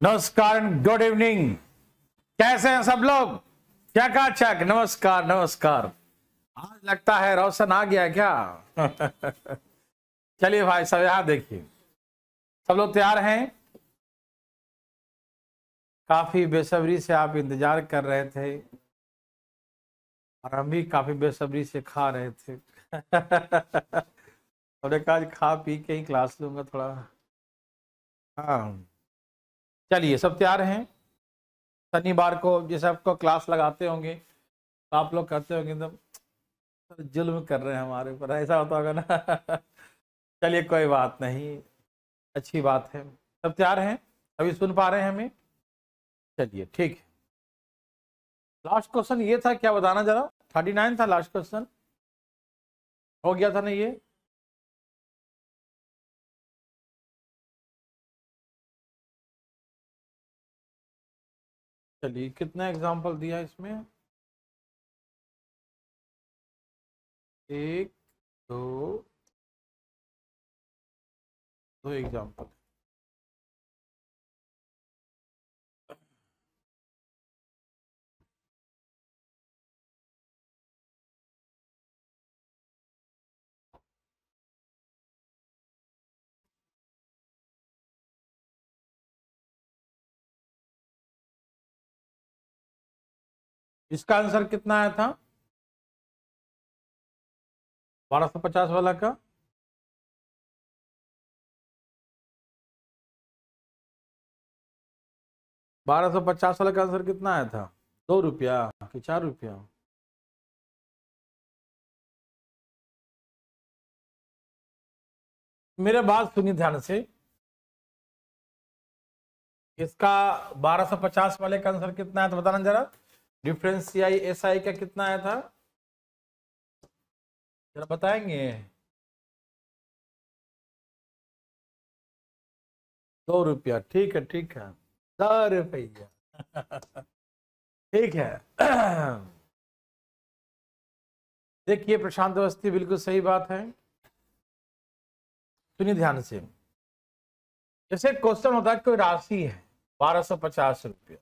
नमस्कार and good evening. कैसे हैं सब लोग? क्या कहा चक? नमस्कार नमस्कार। आज लगता है रोशन आ गया क्या? चलिए भाई सब यहां देखिए, सब लोग तैयार हैं? काफी बेसब्री से आप इंतजार कर रहे थे और हम भी काफी बेसब्री से खा रहे थे। और एक आज खा पी के ही क्लास लूंगा थोड़ा। हाँ चलिए, सब तैयार हैं? शनिवार को जैसे आपको क्लास लगाते होंगे तो आप लोग कहते होंगे एकदम जुल्म कर रहे हैं हमारे ऊपर, ऐसा होता होगा ना। चलिए कोई बात नहीं, अच्छी बात है। सब तैयार हैं? अभी सुन पा रहे हैं हमें? चलिए ठीक है। लास्ट क्वेश्चन ये था, क्या बताना जरा? 39 था लास्ट क्वेश्चन, हो गया था ना ये? चलिए, कितना एग्जाम्पल दिया इसमें? एक, दो, दो एग्जाम्पल। इसका आंसर कितना आया था 1250 वाला का? ₹1250 वाला का आंसर कितना आया था? 2 रुपया कि 4 रुपया? मेरे बात सुनिए ध्यान से। इसका 1250 वाले का आंसर कितना है तो बताना जरा। Difference C I S I का कितना आया था जरा बताएंगे? 2 रुपया। ठीक है ठीक है, 2 रुपया। ठीक है। देखिए प्रशांत अवस्थी, बिल्कुल सही बात है। सुनिए ध्यान से। जैसे क्वेश्चन होता है, कोई राशि है 1250 रुपया,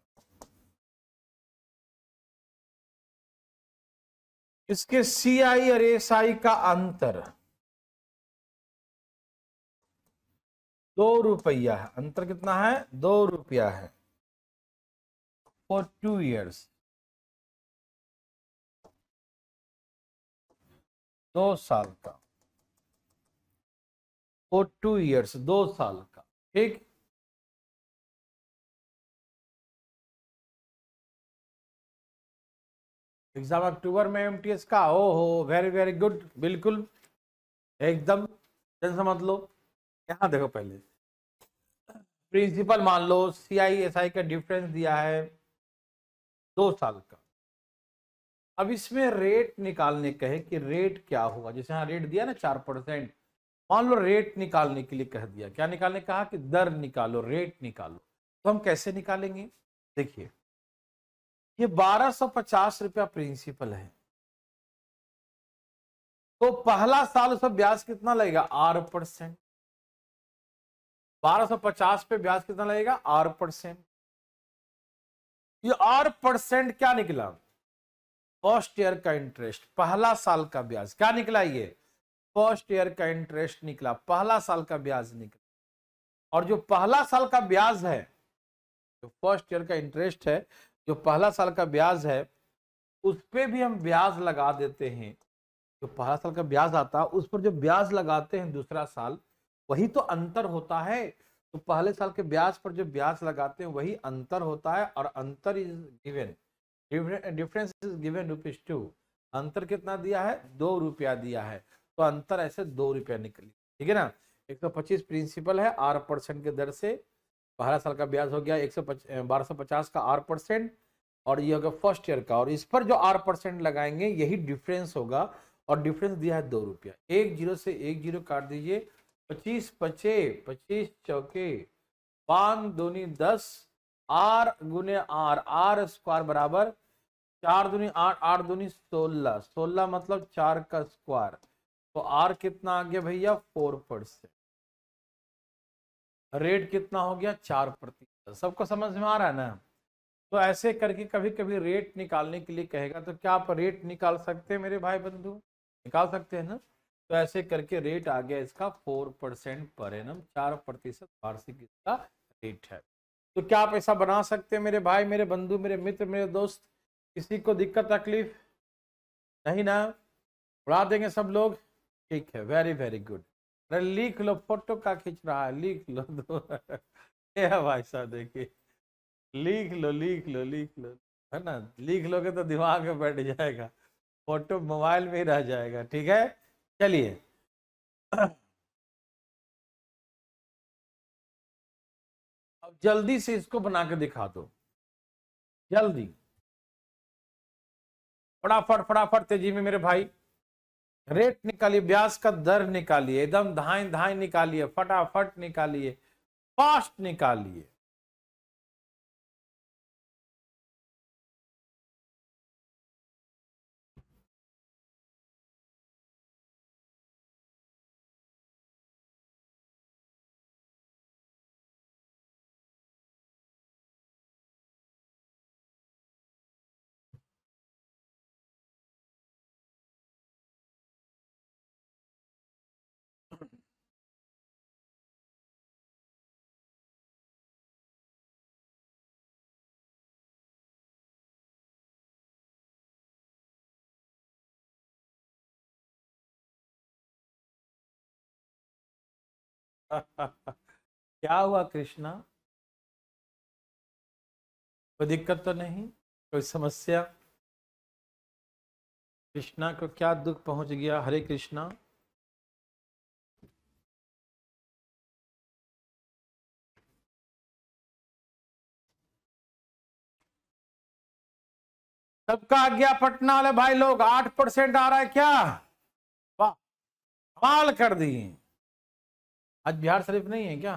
इसके सी आई और एस आई का अंतर 2 रुपया है। अंतर कितना है? 2 रुपया है फॉर 2 years, 2 साल का। फॉर 2 years, 2 साल का। ठीक। एग्जाम अक्टूबर में एमटीएस का। ओ हो, वेरी वेरी गुड, बिल्कुल एकदम टेंशन मत लो। यहां देखो, पहले प्रिंसिपल मान लो, सी आई एस आई का डिफरेंस दिया है 2 साल का। अब इसमें रेट निकालने कहे कि रेट क्या होगा। जैसे यहाँ रेट दिया ना 4%, मान लो रेट निकालने के लिए कह दिया। क्या निकालने कहा? कि दर निकालो, रेट निकालो। तो हम कैसे निकालेंगे? देखिए, ये 1250 रुपया प्रिंसिपल है, तो पहला साल उसका ब्याज कितना लगेगा? 8%। 1250 पे ब्याज कितना लगेगा? 8%। ये 8% क्या निकला? फर्स्ट ईयर का इंटरेस्ट, पहला साल का ब्याज। क्या निकला? ये फर्स्ट ईयर का इंटरेस्ट निकला, पहला साल का ब्याज निकला। और जो पहला साल का ब्याज है, जो फर्स्ट ईयर का इंटरेस्ट है, जो पहला साल का ब्याज है, उस पे भी हम ब्याज लगा देते हैं। जो पहला साल का ब्याज आता है उस पर जो ब्याज लगाते हैं दूसरा साल, वही तो अंतर होता है। तो पहले साल के ब्याज पर जो ब्याज लगाते हैं वही अंतर होता है। और अंतर is given, difference is given ₹2। अंतर कितना दिया है? 2 रुपया दिया है। तो अंतर ऐसे 2 रुपया निकली। ठीक है ना। 125 प्रिंसिपल है, 8% के दर से पहला साल का ब्याज हो गया 1250 का 8%, और ये होगा फर्स्ट ईयर का। और इस पर जो 8% लगाएंगे यही डिफरेंस होगा। और डिफरेंस दिया है 2 रुपया। 1 जीरो से 1 जीरो काट दीजिए। 25 पचे 25 चौके 5 दूनी 10, आर गुने आर, आर स्क्वायर बराबर 4 दूनी 8, 8 दूनी 16, 16 मतलब 4 का स्क्वायर। तो आर कितना आ गया भैया? 4%। रेट कितना हो गया? 4%। सबको समझ में आ रहा है ना? तो ऐसे करके कभी कभी रेट निकालने के लिए कहेगा तो क्या आप रेट निकाल सकते हैं मेरे भाई बंधु? निकाल सकते हैं ना? तो ऐसे करके रेट आ गया इसका 4% पर एनम, 4% वार्षिक इसका रेट है। तो क्या आप ऐसा बना सकते हैं मेरे भाई, मेरे बंधु, मेरे मित्र, मेरे दोस्त? किसी को दिक्कत तकलीफ नहीं ना? उड़ा देंगे सब लोग? ठीक है, वेरी वेरी गुड। अरे लिख लो, फोटो का खींच रहा है, लिख लो दो भाई साहब देखिए, लिख लो लिख लो लिख लो, है ना? लिख लोगे तो दिमाग में बैठ जाएगा, फोटो मोबाइल में ही रह जाएगा। ठीक है, चलिए अब जल्दी से इसको बना के दिखा दो, जल्दी, फटाफट फटाफट तेजी में मेरे भाई। रेट निकालिए, ब्याज का दर निकालिए, एकदम धाई धाई निकालिए, फटाफट निकालिए, फास्ट निकालिए। क्या हुआ कृष्णा? कोई दिक्कत तो नहीं, कोई समस्या? कृष्णा को क्या दुख पहुंच गया? हरे कृष्णा। सबका आ गया पटना वाले भाई लोग? 8% आ रहा है क्या? वाह, कमाल कर दिए। आज बिहार शरीफ नहीं है क्या?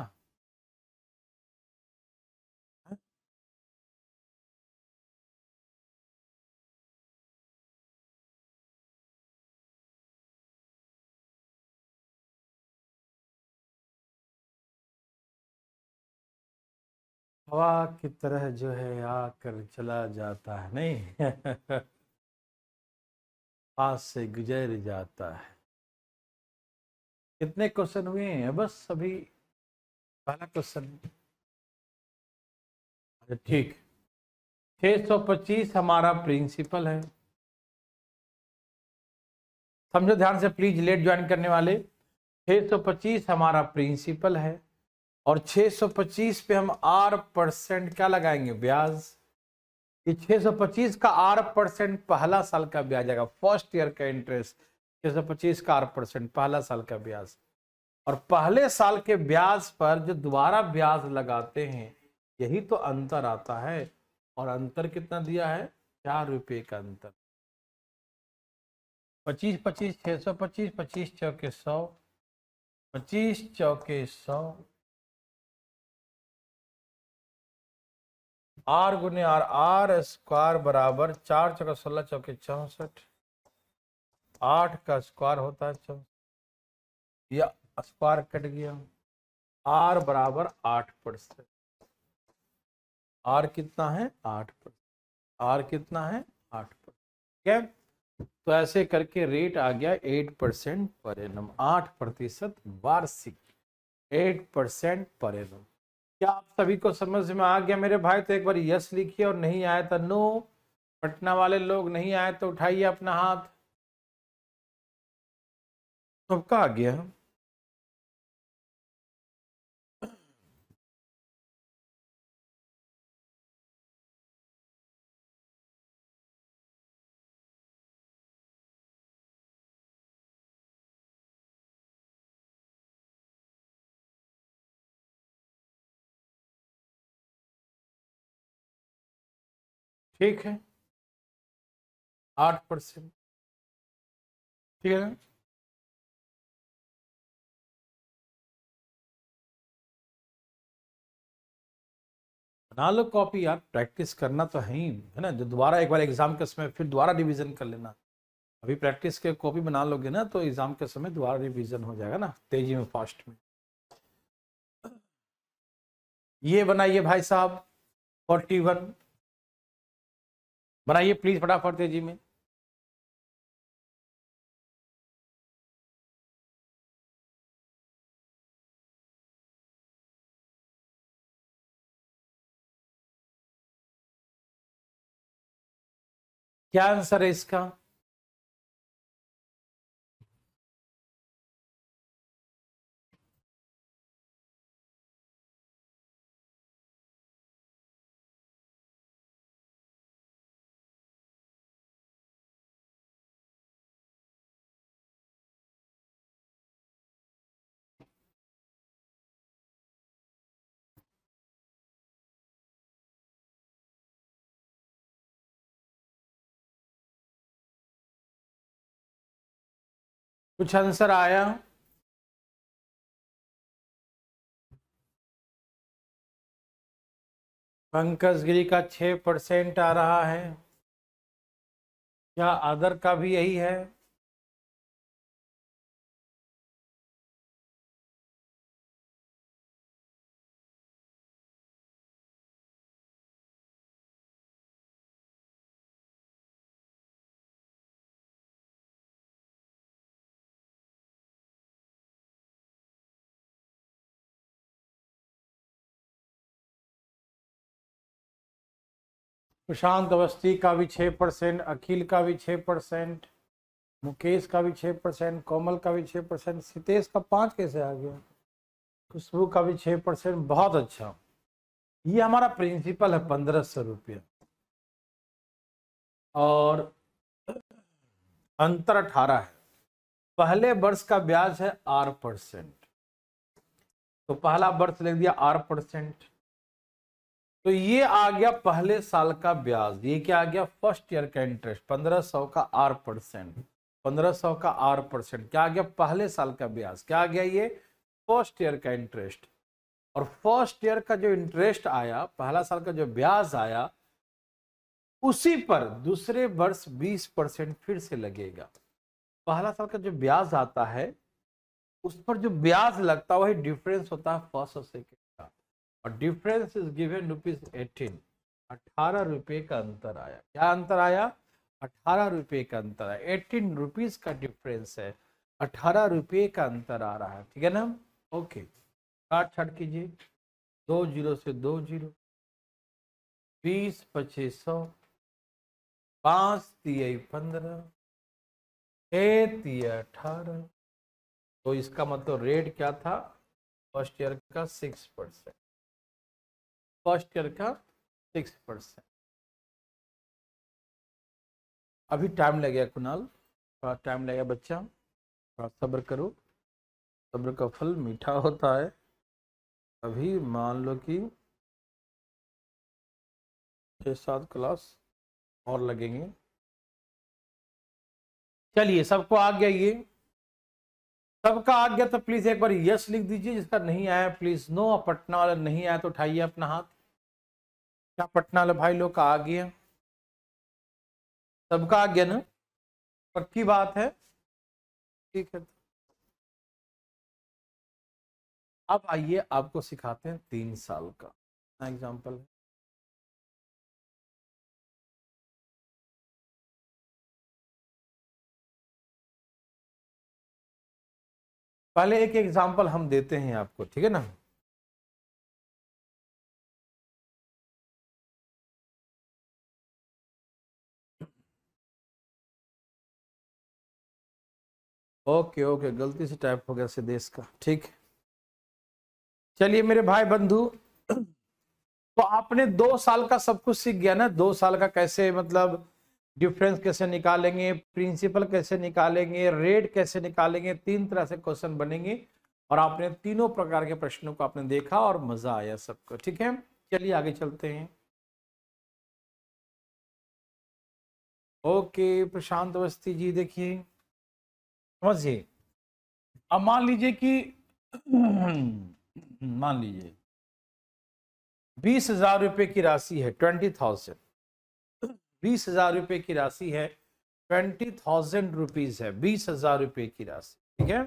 हवा की तरह जो है आकर चला जाता है, नहीं पास से गुजर जाता है। कितने क्वेश्चन हुए हैं? बस अभी पहला क्वेश्चन। अच्छा ठीक, 625 हमारा प्रिंसिपल है। समझो ध्यान से प्लीज, लेट ज्वाइन करने वाले। 625 हमारा प्रिंसिपल है और 625 पे हम R% क्या लगाएंगे? ब्याज। ये 625 का R% पहला साल का ब्याज आएगा, फर्स्ट ईयर का इंटरेस्ट। 625 का R% पहला साल का ब्याज, और पहले साल के ब्याज पर जो दोबारा ब्याज लगाते हैं यही तो अंतर आता है। और अंतर कितना दिया है? 4 रुपये का अंतर। 25 25 625, 25 चौके 100, 25 चौके 100, आर गुने आर, आर स्क्वायर बराबर 4 चौका 16, चौके 64, 8 का स्क्वायर होता है 64, या स्क्वायर कट गया। आर बराबर 8%। आर कितना है? 8%। आर कितना है? 8%। ठीक है, तो ऐसे करके रेट आ गया 8% पर एनम, 8% वार्षिक, 8% पर एनम। क्या आप सभी को समझ में आ गया मेरे भाई? तो एक बार यस लिखिए, और नहीं आया तो नो। पटना वाले लोग नहीं आए तो उठाइए अपना हाथ। सबका आ गया? ठीक है, 8%। ठीक है ना? बना लो कॉपी यार, प्रैक्टिस करना तो है ही है ना। जो दोबारा एक बार एग्जाम के समय फिर दोबारा रिवीजन कर लेना। अभी प्रैक्टिस के कॉपी बना लोगे ना तो एग्जाम के समय दोबारा रिवीजन हो जाएगा ना, तेजी में, फास्ट में। ये बनाइए भाई साहब 41, बनाइए प्लीज फटाफट तेजी में। क्या आंसर है इसका? कुछ आंसर आया? पंकज गिरी का 6% आ रहा है। क्या अदर का भी यही है? प्रशांत अवस्थी का भी 6%, अखिल का भी 6%, मुकेश का भी 6%, कोमल का भी 6%, सितेश का 5 कैसे आ गया, खुशबू का भी 6%। बहुत अच्छा। ये हमारा प्रिंसिपल है 1500 रुपया और अंतर 18 है। पहले वर्ष का ब्याज है 8%, तो पहला वर्ष लिख दिया 8%। तो ये आ गया पहले साल का ब्याज। ये क्या आ गया? फर्स्ट ईयर का इंटरेस्ट 1500 का 8%, 1500 का 8% क्या आ गया? पहले साल का ब्याज। क्या आ गया? ये फर्स्ट ईयर का इंटरेस्ट। और फर्स्ट ईयर का जो इंटरेस्ट आया, पहला साल का जो ब्याज आया, उसी पर दूसरे वर्ष 20% फिर से लगेगा। पहला साल का जो ब्याज आता है उस पर जो ब्याज लगता है वही डिफरेंस होता है फर्स्ट और सेकेंड का, और डिफरेंस इज गिवन ₹18। 18 रुपए का अंतर आया। क्या अंतर आया? 18 रुपए का अंतर आया। 18 रुपीज का डिफरेंस है, 18 रुपए का अंतर आ रहा है। ठीक है ना? ओके, काट छाट कीजिए। 2 जीरो से 2 जीरो, 20 25 100, 5 तिया 15, 6 तिया 18। तो इसका मतलब रेट क्या था? फर्स्ट ईयर का 6%, फर्स्ट ईयर का 6%। अभी टाइम लगेगा कुणाल, थोड़ा टाइम लगेगा बच्चा, थोड़ा सब्र करो। सब्र का फल मीठा होता है। अभी मान लो कि 6-7 क्लास और लगेंगे। चलिए, सबको आ गया? ये सबका आ गया तो प्लीज एक बार यस लिख दीजिए। जिसका नहीं आया प्लीज नो। पटना वाला नहीं आया तो उठाइए अपना हाथ। क्या पटना वाले भाई लोग का आ गया? सबका आ गया ना? पक्की बात है? ठीक है। अब आइए आपको सिखाते हैं 3 साल का एग्जाम्पल। पहले एक एग्जाम्पल हम देते हैं आपको, ठीक है ना? ओके ओके, गलती से टाइप हो गया सिदेश का। ठीक, चलिए मेरे भाई बंधु, तो आपने 2 साल का सब कुछ सीख गया ना? 2 साल का कैसे मतलब डिफरेंस कैसे निकालेंगे, प्रिंसिपल कैसे निकालेंगे, रेट कैसे निकालेंगे, 3 तरह से क्वेश्चन बनेंगे। और आपने तीनों प्रकार के प्रश्नों को आपने देखा और मजा आया सबको। ठीक है, चलिए आगे चलते हैं। ओके प्रशांत अवस्थी जी, देखिए समझिए। अब मान लीजिए कि मान लीजिए 20,000 रुपए की राशि है, 20,000। 20,000 रुपए की राशि है, 20,000 रुपीज है, 20,000 रुपए की राशि। ठीक है,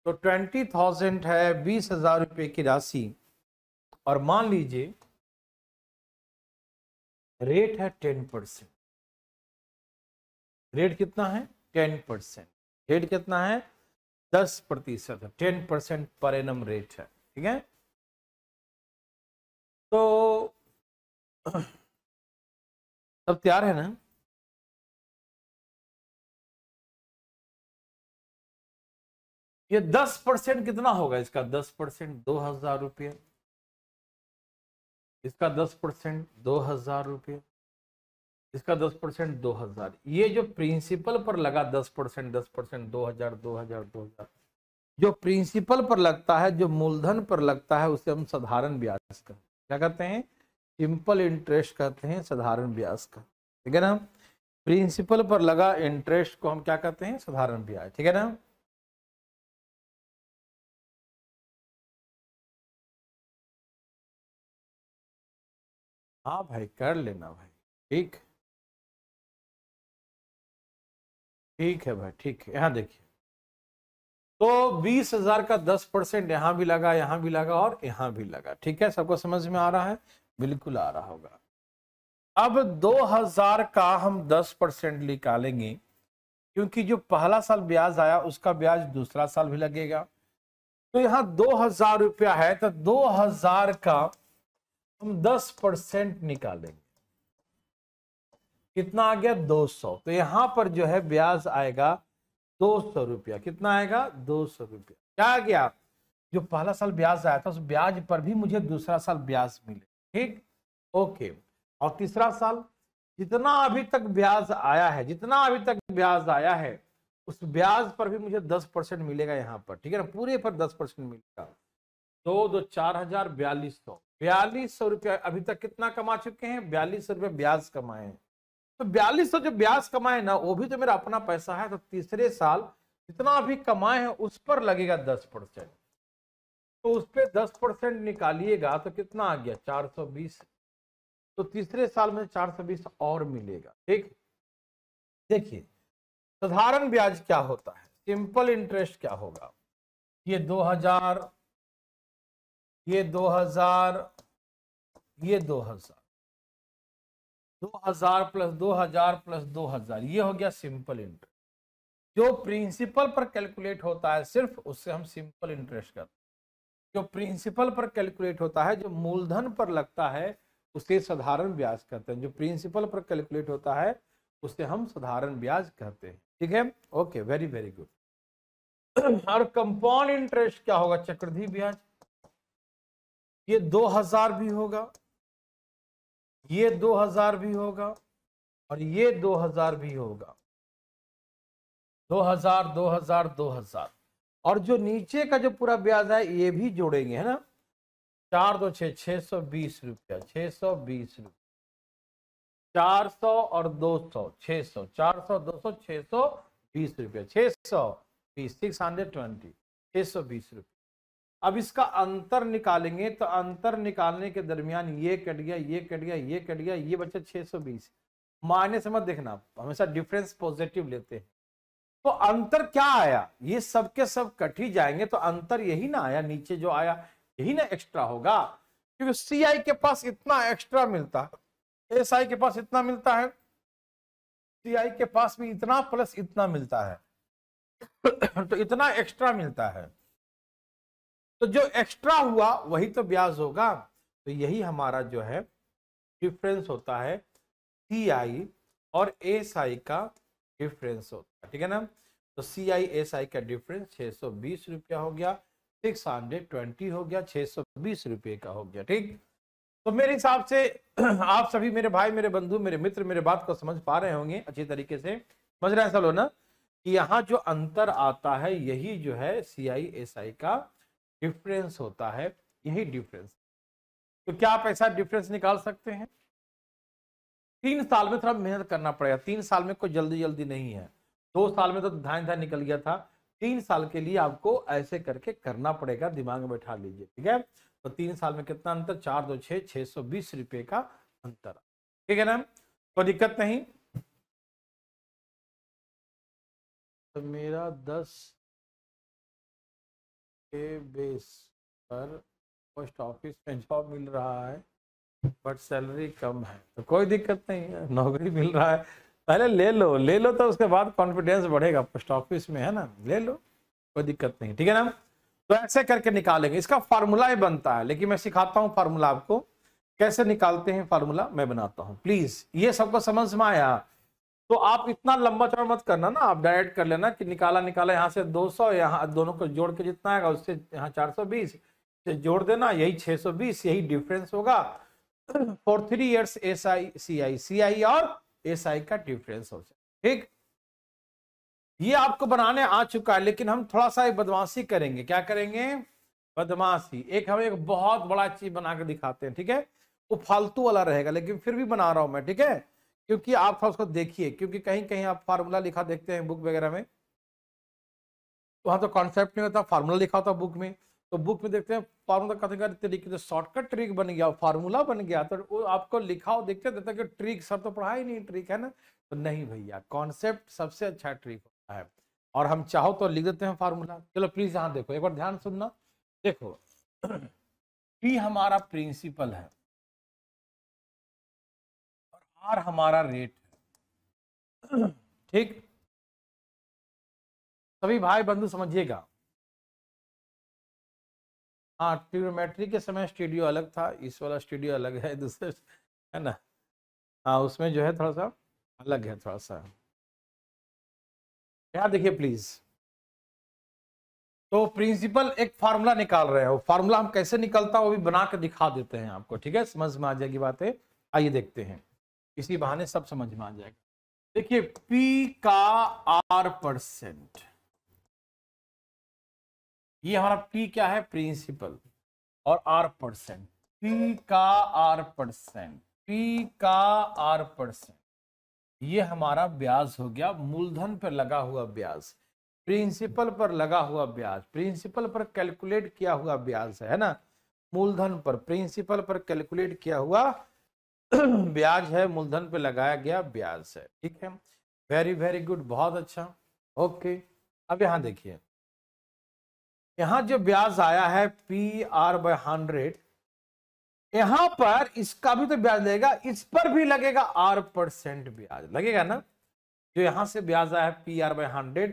तो 20,000 है, 20,000 रुपए की राशि। और मान लीजिए रेट है 10%। रेट कितना है? 10%। रेट कितना है? 10% है। 10% पर एनम रेट है। ठीक है, तो सब तैयार है ना? ये 10% कितना होगा इसका? 10% 2,000 रुपये। इसका 10% 2,000 रुपये। इसका 10% 2,000। ये जो प्रिंसिपल पर लगा 10%, 10%, 2,000, 2,000, 2,000, जो प्रिंसिपल पर लगता है, जो मूलधन पर लगता है, उसे हम साधारण ब्याज कहते हैं। क्या कहते हैं? सिंपल इंटरेस्ट कहते हैं, साधारण ब्याज का। ठीक है ना? प्रिंसिपल पर लगा इंटरेस्ट को हम क्या कहते हैं? साधारण ब्याज। ठीक है ना? हाँ भाई, कर लेना भाई। ठीक, ठीक है भाई, ठीक है। यहाँ देखिए, तो 20,000 का 10% यहां भी लगा, यहां भी लगा और यहां भी लगा। ठीक है, सबको समझ में आ रहा है? बिल्कुल आ रहा होगा। अब 2,000 का हम 10% निकालेंगे, क्योंकि जो पहला साल ब्याज आया उसका ब्याज दूसरा साल भी लगेगा। तो यहाँ 2,000 रुपया है, तो 2,000 का हम 10% निकालेंगे। कितना आ गया? 200। तो यहां पर जो है ब्याज आएगा 200 रुपया। कितना आएगा? 200 रुपया। क्या आ गया? जो पहला साल ब्याज आया था उस ब्याज पर भी मुझे दूसरा साल ब्याज मिले। ठीक, ओके। और तीसरा साल जितना अभी तक ब्याज आया है, जितना अभी तक ब्याज आया है, उस ब्याज पर भी मुझे 10% मिलेगा यहाँ पर। ठीक है ना? पूरे पर 10% मिलेगा। 2 2 4,000, 4,200। 4,200 रुपया अभी तक कितना कमा चुके हैं? 4,200 रुपये ब्याज कमाए हैं। तो 4,200 जो ब्याज कमाए ना, वो भी तो मेरा अपना पैसा है। तो तीसरे साल जितना भी कमाए हैं उस पर लगेगा 10%। तो उस पर 10% निकालिएगा तो कितना आ गया? 420। तो तीसरे साल में 420 और मिलेगा। ठीक, देखिए साधारण ब्याज क्या होता है, सिंपल इंटरेस्ट क्या होगा? ये 2,000, ये 2,000, ये 2,000, 2,000 प्लस 2,000 प्लस 2,000, ये हो गया सिंपल इंटरेस्ट। जो प्रिंसिपल पर कैलकुलेट होता है सिर्फ, उससे हम सिंपल इंटरेस्ट करते हैं। जो प्रिंसिपल पर कैलकुलेट होता है, जो मूलधन पर लगता है, उसे साधारण ब्याज कहते हैं। जो प्रिंसिपल पर कैलकुलेट होता है उसे हम साधारण ब्याज कहते हैं। ठीक है, ओके, वेरी वेरी गुड। और कंपाउंड इंटरेस्ट क्या होगा? चक्रवृद्धि ब्याज। ये 2,000 भी होगा, ये 2,000 भी होगा और ये 2,000 भी होगा। 2,000, 2,000, 2,000। और जो नीचे का जो पूरा ब्याज है ये भी जोड़ेंगे, है ना? 4 2 6, 620 रुपया, 620 रुपया। 400 और 200, 600, 400, 200, 620 रुपया, 620, 620, 620 रुपया। अब इसका अंतर निकालेंगे, तो अंतर निकालने के दरमियान ये कट गया, ये कट गया, ये कट गया, ये बचा 620। माइनस मत देखना, हमेशा डिफरेंस पॉजिटिव लेते हैं। तो अंतर क्या आया? ये सब के सब कट ही जाएंगे, तो अंतर यही ना आया, नीचे जो आया यही ना एक्स्ट्रा होगा। क्योंकि सीआई के पास इतना एक्स्ट्रा मिलता है, एसआई के पास इतना मिलता है, सीआई के पास भी इतना प्लस इतना मिलता है। तो इतना एक्स्ट्रा मिलता है, तो जो एक्स्ट्रा हुआ वही तो ब्याज होगा। तो यही हमारा जो है डिफरेंस होता है, सीआई और एसआई का डिफरेंस होता है। ठीक है ना? तो सीआई एसआई का डिफरेंस 620 रुपया हो गया, 620 हो गया, 620 रुपये का हो गया। ठीक, तो मेरे हिसाब से आप सभी मेरे भाई, मेरे बंधु, मेरे मित्र मेरे बात को समझ पा रहे होंगे अच्छी तरीके से। समझ रहे हैं सब लोग ना कि यहाँ जो अंतर आता है यही जो है सीआई एसआई का डिफरेंस होता है, यही डिफरेंस। तो क्या आप ऐसा डिफरेंस निकाल सकते हैं? 3 साल में थोड़ा मेहनत करना पड़ेगा। 3 साल में कोई जल्दी जल्दी नहीं है। 2 साल में तो धान धान निकल गया था। 3 साल के लिए आपको ऐसे करके करना पड़ेगा, दिमाग में बैठा लीजिए। ठीक है, तो 3 साल में कितना अंतर? 4 2 6, 620 रुपये का अंतर। ठीक है ना? कोई दिक्कत नहीं। तो मेरा 10 के बेस पर पोस्ट ऑफिस में जॉब मिल रहा है बट सैलरी कम है, तो कोई दिक्कत नहीं है, नौकरी मिल रहा है, पहले ले लो तो उसके बाद कॉन्फिडेंस बढ़ेगा। पोस्ट ऑफिस में है ना, ले लो, कोई दिक्कत नहीं, ठीक है ना। तो ऐसे करके निकालेंगे, इसका फार्मूला ही बनता है, लेकिन मैं सिखाता हूं फार्मूला आपको कैसे निकालते हैं, फार्मूला मैं बनाता हूं। प्लीज ये सबको समझ में आया? तो आप इतना लंबा चौड़ा मत करना ना, आप डायरेक्ट कर लेना कि निकाला यहाँ से 200, यहाँ दोनों को जोड़ के जितना आएगा उससे यहाँ 420 से जोड़ देना, यही 620, यही डिफरेंस होगा। फॉर 3 years CI और SI का डिफरेंस हो जाए, ठीक। ये आपको बनाने आ चुका है, लेकिन हम थोड़ा सा बदमाशी करेंगे। क्या करेंगे? बदमाशी। हम एक बहुत बड़ा चीज बना के दिखाते हैं, ठीक है, वो फालतू वाला रहेगा, लेकिन फिर भी बना रहा हूं मैं, ठीक है, क्योंकि आप थोड़ा उसको देखिए, क्योंकि कहीं कहीं आप फार्मूला लिखा देखते हैं बुक वगैरह में, वहां तो कॉन्सेप्ट नहीं होता, फार्मूला लिखा होता बुक में, तो बुक में देखते हैं फार्मूला कथन तरीके से शॉर्टकट ट्रिक बन गया, फार्मूला बन गया, तो वो आपको लिखा हो देखते देता कि ट्रिक, सर तो पढ़ा ही नहीं ट्रिक, है ना। तो नहीं भैया, कॉन्सेप्ट सबसे अच्छा ट्रिक होता है, और हम चाहो तो लिख देते हैं फार्मूला। चलो प्लीज यहाँ देखो, एक बार ध्यान सुनना, देखो P हमारा प्रिंसिपल है और R हमारा रेट है, ठीक। सभी भाई बंधु समझिएगा। हाँ, ट्रिग्नोमेट्री के समय स्टूडियो अलग था, इस वाला स्टूडियो अलग है, दूसरे, है ना। हाँ, उसमें जो है थोड़ा सा अलग है, थोड़ा सा। यहाँ देखिए प्लीज, तो प्रिंसिपल एक फार्मूला निकाल रहे हो, फार्मूला हम कैसे निकलता है वो भी बना के दिखा देते हैं आपको, ठीक है, समझ में आ जाएगी बातें। आइए देखते हैं, इसी बहाने सब समझ में आ जाएगा। देखिए P का R%, ये हमारा P क्या है? प्रिंसिपल, और R%, P का R%, P का R%, ये हमारा ब्याज हो गया, मूलधन पर लगा हुआ ब्याज, प्रिंसिपल पर लगा हुआ ब्याज, प्रिंसिपल पर कैलकुलेट किया हुआ ब्याज है ना, मूलधन पर, प्रिंसिपल पर कैलकुलेट किया हुआ ब्याज है, मूलधन पे लगाया गया ब्याज है, ठीक है। वेरी वेरी गुड, बहुत अच्छा, ओके। अब यहां देखिए, यहां जो ब्याज आया है PR/100, यहां पर इसका भी तो ब्याज लगेगा, इस पर भी लगेगा R% ब्याज लगेगा ना। जो यहां से ब्याज आया है PR/100,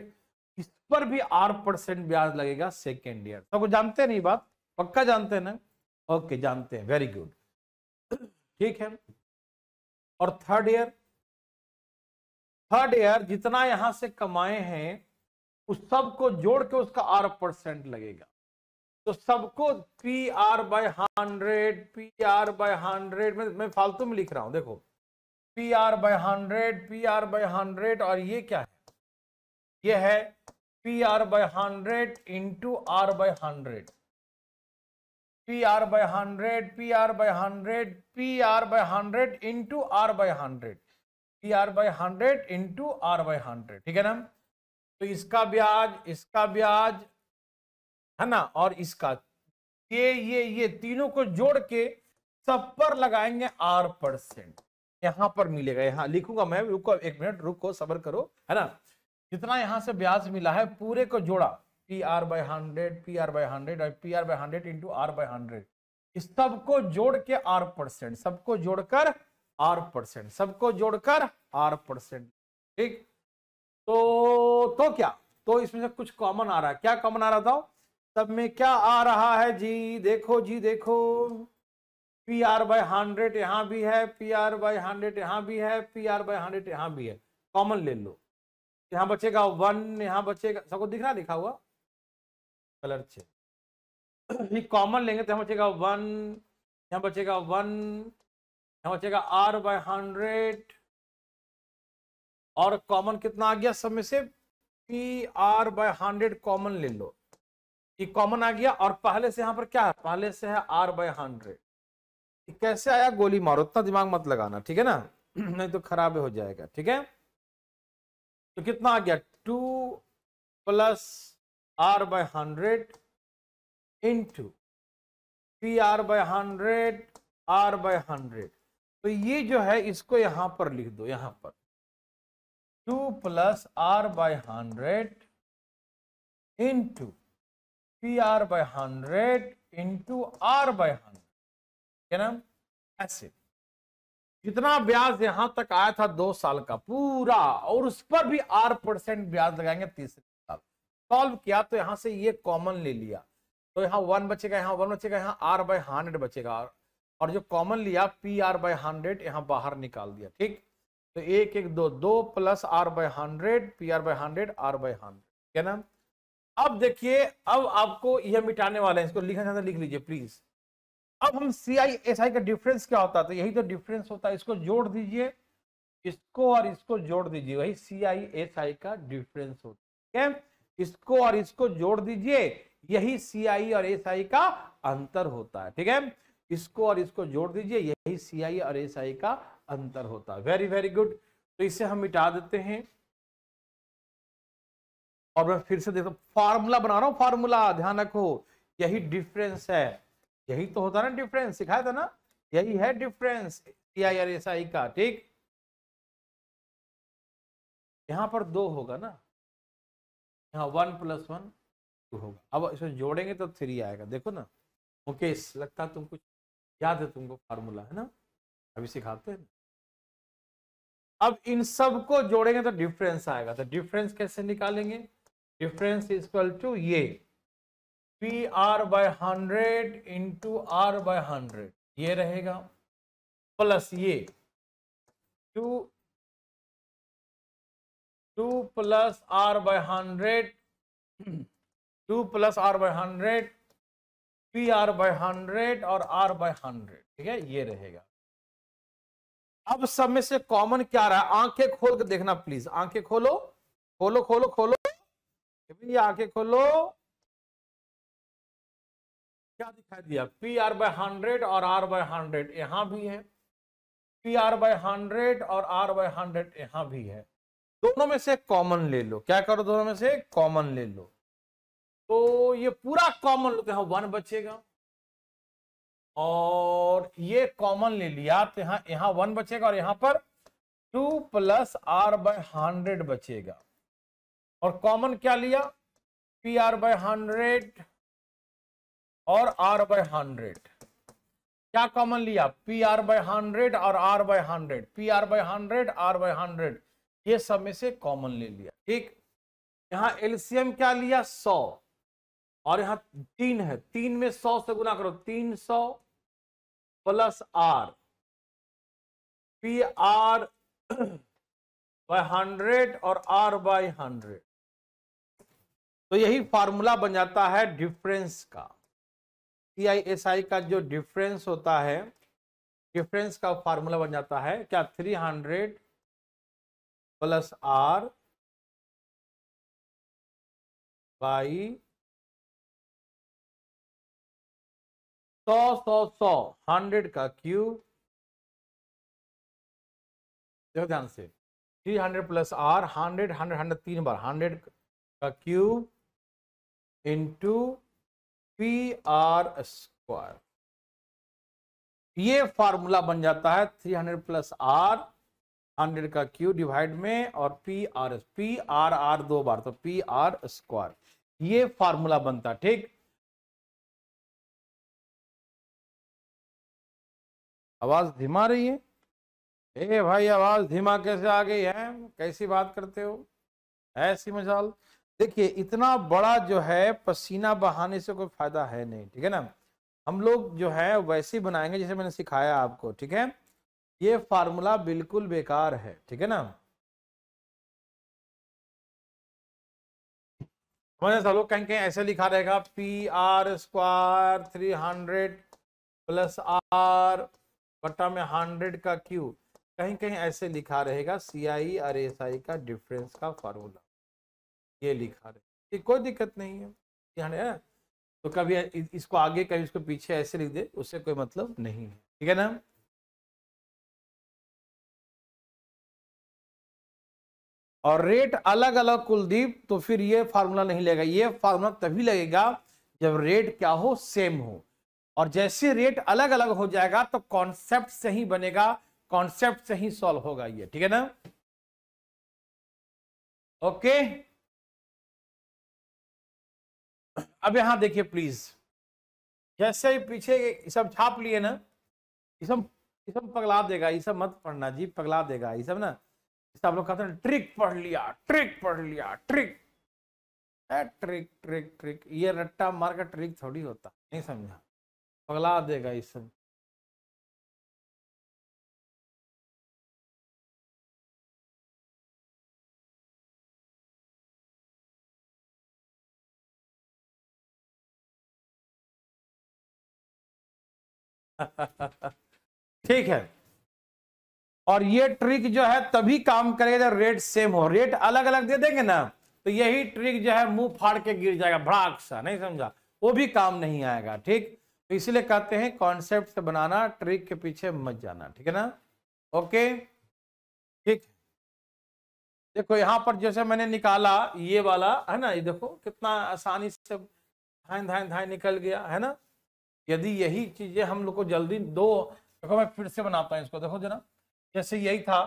इस पर भी R% ब्याज लगेगा सेकेंड ईयर। तो जानते नहीं बात, पक्का जानते हैं ना? ओके, जानते हैं, वेरी गुड, ठीक है। और थर्ड ईयर जितना यहां से कमाए हैं उस सबको जोड़ के उसका R% लगेगा, तो सबको PR/100, PR/100 मैं फालतू में लिख रहा हूं, देखो PR/100, PR/100, और ये क्या है? ये है PR/100 into R/100, PR/100, PR/100, PR/100 into R/100, PR/100 into R/100, ठीक है ना। तो इसका ब्याज है ना, और इसका, ये तीनों को जोड़ के सब पर लगाएंगे R%, यहां पर मिलेगा, यहां लिखूंगा मैं, रुको एक मिनट, रुको सब्र करो, है ना। जितना यहां से ब्याज मिला है पूरे को जोड़ा, PR/100, PR/100 और PR/100 इंटू R/100, इस सबको जोड़ के R%, सबको जोड़कर R%, सबको जोड़कर R%, ठीक। तो क्या, तो इसमें से कुछ कॉमन आ रहा है, क्या कॉमन आ रहा था? सब में क्या आ रहा है जी? देखो जी, देखो, PR/100 यहां भी है, PR/100 यहां भी है, PR/100 यहां भी है, कॉमन ले लो। यहां बचेगा 1, यहां बचेगा, सबको दिख रहा लिखा हुआ कलर से, कॉमन लेंगे तो यहां बचेगा 1, यहां बचेगा 1, यहां बचेगा R/100, और कॉमन कितना आ गया सब में से? PR/100 कॉमन ले लो, ये कॉमन आ गया, और पहले से यहां पर क्या है? पहले से है R/100। कैसे आया गोली मारो, इतना दिमाग मत लगाना, ठीक है ना, नहीं तो खराब हो जाएगा, ठीक है। तो कितना आ गया? 2 plus R/100 into PR/100 R/100, तो ये जो है इसको यहां पर लिख दो, यहां पर 2 plus R/100 into PR/100 into R by 100, है ना, ऐसे जितना ब्याज यहां तक आया था 2 साल का पूरा, और उस पर भी R% ब्याज लगाएंगे तीसरे साल। सॉल्व किया तो यहां से ये कॉमन ले लिया, तो यहाँ 1 बचेगा, यहाँ 1 बचेगा, यहाँ R/100 बचेगा, और जो कॉमन लिया PR/100 यहाँ बाहर निकाल दिया। ठीक, तो 1 1 2 2 प्लस R/100 PR/100 R/100, है ना। अब देखिए, अब आपको यह मिटाने वाले हैं, इसको लिखना चाहते लिख लीजिए प्लीज। अब हम CI/SI का डिफरेंस क्या होता है, तो यही तो डिफरेंस होता है, इसको जोड़ दीजिए, इसको और इसको जोड़ दीजिए, वही CI/SI का डिफरेंस होता है। इसको और इसको जोड़ दीजिए, यही CI और SI का अंतर होता है। ठीक है, इसको और इसको जोड़ दीजिए, यही CI और SI का अंतर होता है। वेरी वेरी गुड, तो इसे हम मिटा देते हैं, और मैं फिर से देखो फार्मूला बना रहा हूं, फार्मूला ध्यान रखो, यही डिफरेंस है, यही तो होता है ना डिफरेंस, सिखाया था ना, यही है डिफरेंस CI और SI का। ठीक, यहां पर 2 होगा ना, यहाँ 1 + 1 2 होगा, अब इसे जोड़ेंगे तो 3 आएगा। देखो ना मुकेश, लगता है तुम कुछ याद है तुमको फार्मूला, है ना, अभी सिखाते हैं। अब इन सब को जोड़ेंगे तो डिफरेंस आएगा, तो डिफरेंस कैसे निकालेंगे, डिफरेंस इक्वल टू ये PR/100 इंटू R/100 ये रहेगा, प्लस ये 2 plus R/100 2 plus R/100 PR/100 और R/100, ठीक है, ये रहेगा। अब सब में से कॉमन क्या रहा है, आंखें खोल के देखना प्लीज, आंखें खोलो खोलो खोलो खोलो, ये आंखें खोलो, क्या दिखाई दिया, PR/100 और R/100 यहां भी है, PR/100 और R/100 यहां भी है, दोनों में से कॉमन ले लो, क्या करो, दोनों में से कॉमन ले लो, तो ये पूरा कॉमन लो तो यहां 1 बचेगा, और ये कॉमन ले लिया तो यहां 1 बचेगा, और यहां पर 2 प्लस R/100 बचेगा, और कॉमन क्या लिया, PR/100 और R/100, क्या कॉमन लिया, PR/100 और R/100, PR/100 R/100, ये सब में से कॉमन ले लिया। ठीक, यहां एलसीएम क्या लिया 100, और यहां 3 है, 3 में 100 से गुना करो, 300 प्लस R, PR/100 और R/100, तो यही फार्मूला बन जाता है डिफरेंस का, CI/SI का जो डिफरेंस होता है, डिफरेंस का फार्मूला बन जाता है क्या, 300 प्लस R बाई 100 का क्यूब, देखो ध्यान से, 300 प्लस R 100 100 100 3 बार 100 का क्यूब इंटू PR², ये फार्मूला बन जाता है 300 प्लस R 100 का क्यूब डिवाइड में, और PR 2 बार तो PR², ये फार्मूला बनता। ठीक, आवाज धीमा रही है, ए भाई आवाज धीमा कैसे आ गई है, कैसी बात करते हो, ऐसी मजाल। देखिए इतना बड़ा जो है पसीना बहाने से कोई फायदा है नहीं, ठीक है ना, हम लोग जो है वैसे ही बनाएंगे जैसे मैंने सिखाया आपको। ठीक है, ये फार्मूला बिल्कुल बेकार है, ठीक है ना, सब लोग कहीं कहीं ऐसे लिखा रहेगा PR² 300 प्लस R बटा में 100 का क्यूब, कहीं कहीं ऐसे लिखा रहेगा CI और SI का डिफरेंस का फार्मूला, ये लिखा रहेगा, कोई दिक्कत नहीं है, ध्यान है, तो कभी इसको आगे कभी इसको पीछे ऐसे लिख दे, उससे कोई मतलब नहीं है, ठीक है ना। और रेट अलग अलग कुलदीप, तो फिर ये फार्मूला नहीं लगेगा, ये फार्मूला तभी लगेगा जब रेट क्या हो, सेम हो, और जैसे रेट अलग अलग हो जाएगा तो कॉन्सेप्ट से ही बनेगा, कॉन्सेप्ट से ही सॉल्व होगा ये, ठीक है ना, ओके। अब यहां देखिए प्लीज, जैसे ही पीछे ये सब छाप लिए ना, ये सब पगला देगा, ये सब मत पढ़ना जी, पगला देगा ये सब ना। इस आप लोग कहते हैं ट्रिक पढ़ लिया, ट्रिक पढ़ लिया, ट्रिक ट्रिक ट्रिक ट्रिक, ये रट्टा मार का ट्रिक थोड़ी होता, नहीं समझा, पगला देगा ये सब। ठीक है, और ये ट्रिक जो है तभी काम करेगा जब रेट सेम हो, रेट अलग अलग दे देंगे ना तो यही ट्रिक जो है मुंह फाड़ के गिर जाएगा भड़ाक सा, नहीं समझा, वो भी काम नहीं आएगा। ठीक, तो इसलिए कहते हैं कॉन्सेप्ट से बनाना, ट्रिक के पीछे मत जाना, ठीक है ना। ओके, ठीक, देखो यहां पर जैसे मैंने निकाला ये वाला है ना, ये देखो कितना आसानी से धाए धाए धाए निकल गया है ना। यदि यही चीजें हम लोग को जल्दी दो, देखो मैं फिर से बनाता हूं इसको, देखो जरा, जैसे यही था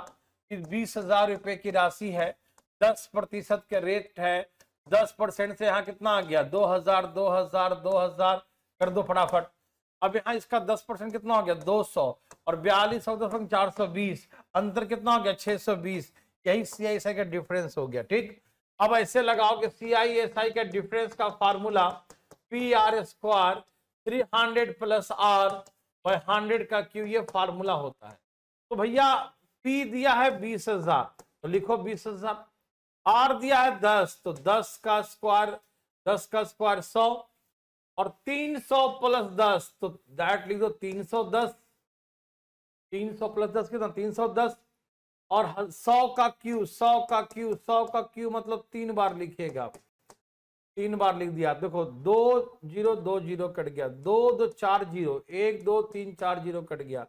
कि 20,000 रुपए की राशि है, 10% के रेट है, 10% से यहाँ कितना आ गया 2,000, 2,000, 2,000 कर दो फटाफट। अब यहाँ इसका 10% कितना हो गया 200, और 42 420, अंतर कितना हो गया 620, यही CISI का डिफरेंस हो गया। ठीक, अब ऐसे लगाओ कि CISI का डिफरेंस का फार्मूला PR² 300 + R/100 का Q, ये फार्मूला होता है। तो भैया P दिया है 20,000 तो लिखो 20,000, R दिया है 10 तो 10 का स्क्वायर 100, और 300 + 10 तो दैट लिख दो 310, 300 + 10 कितना 310, और 100 का Q, 100 का Q, 100 का Q मतलब 3 बार लिखिएगा, 3 बार लिख दिया। देखो 2 0 2 0 कट गया, 2 2 4 0, 1 2 3 4 0 कट गया,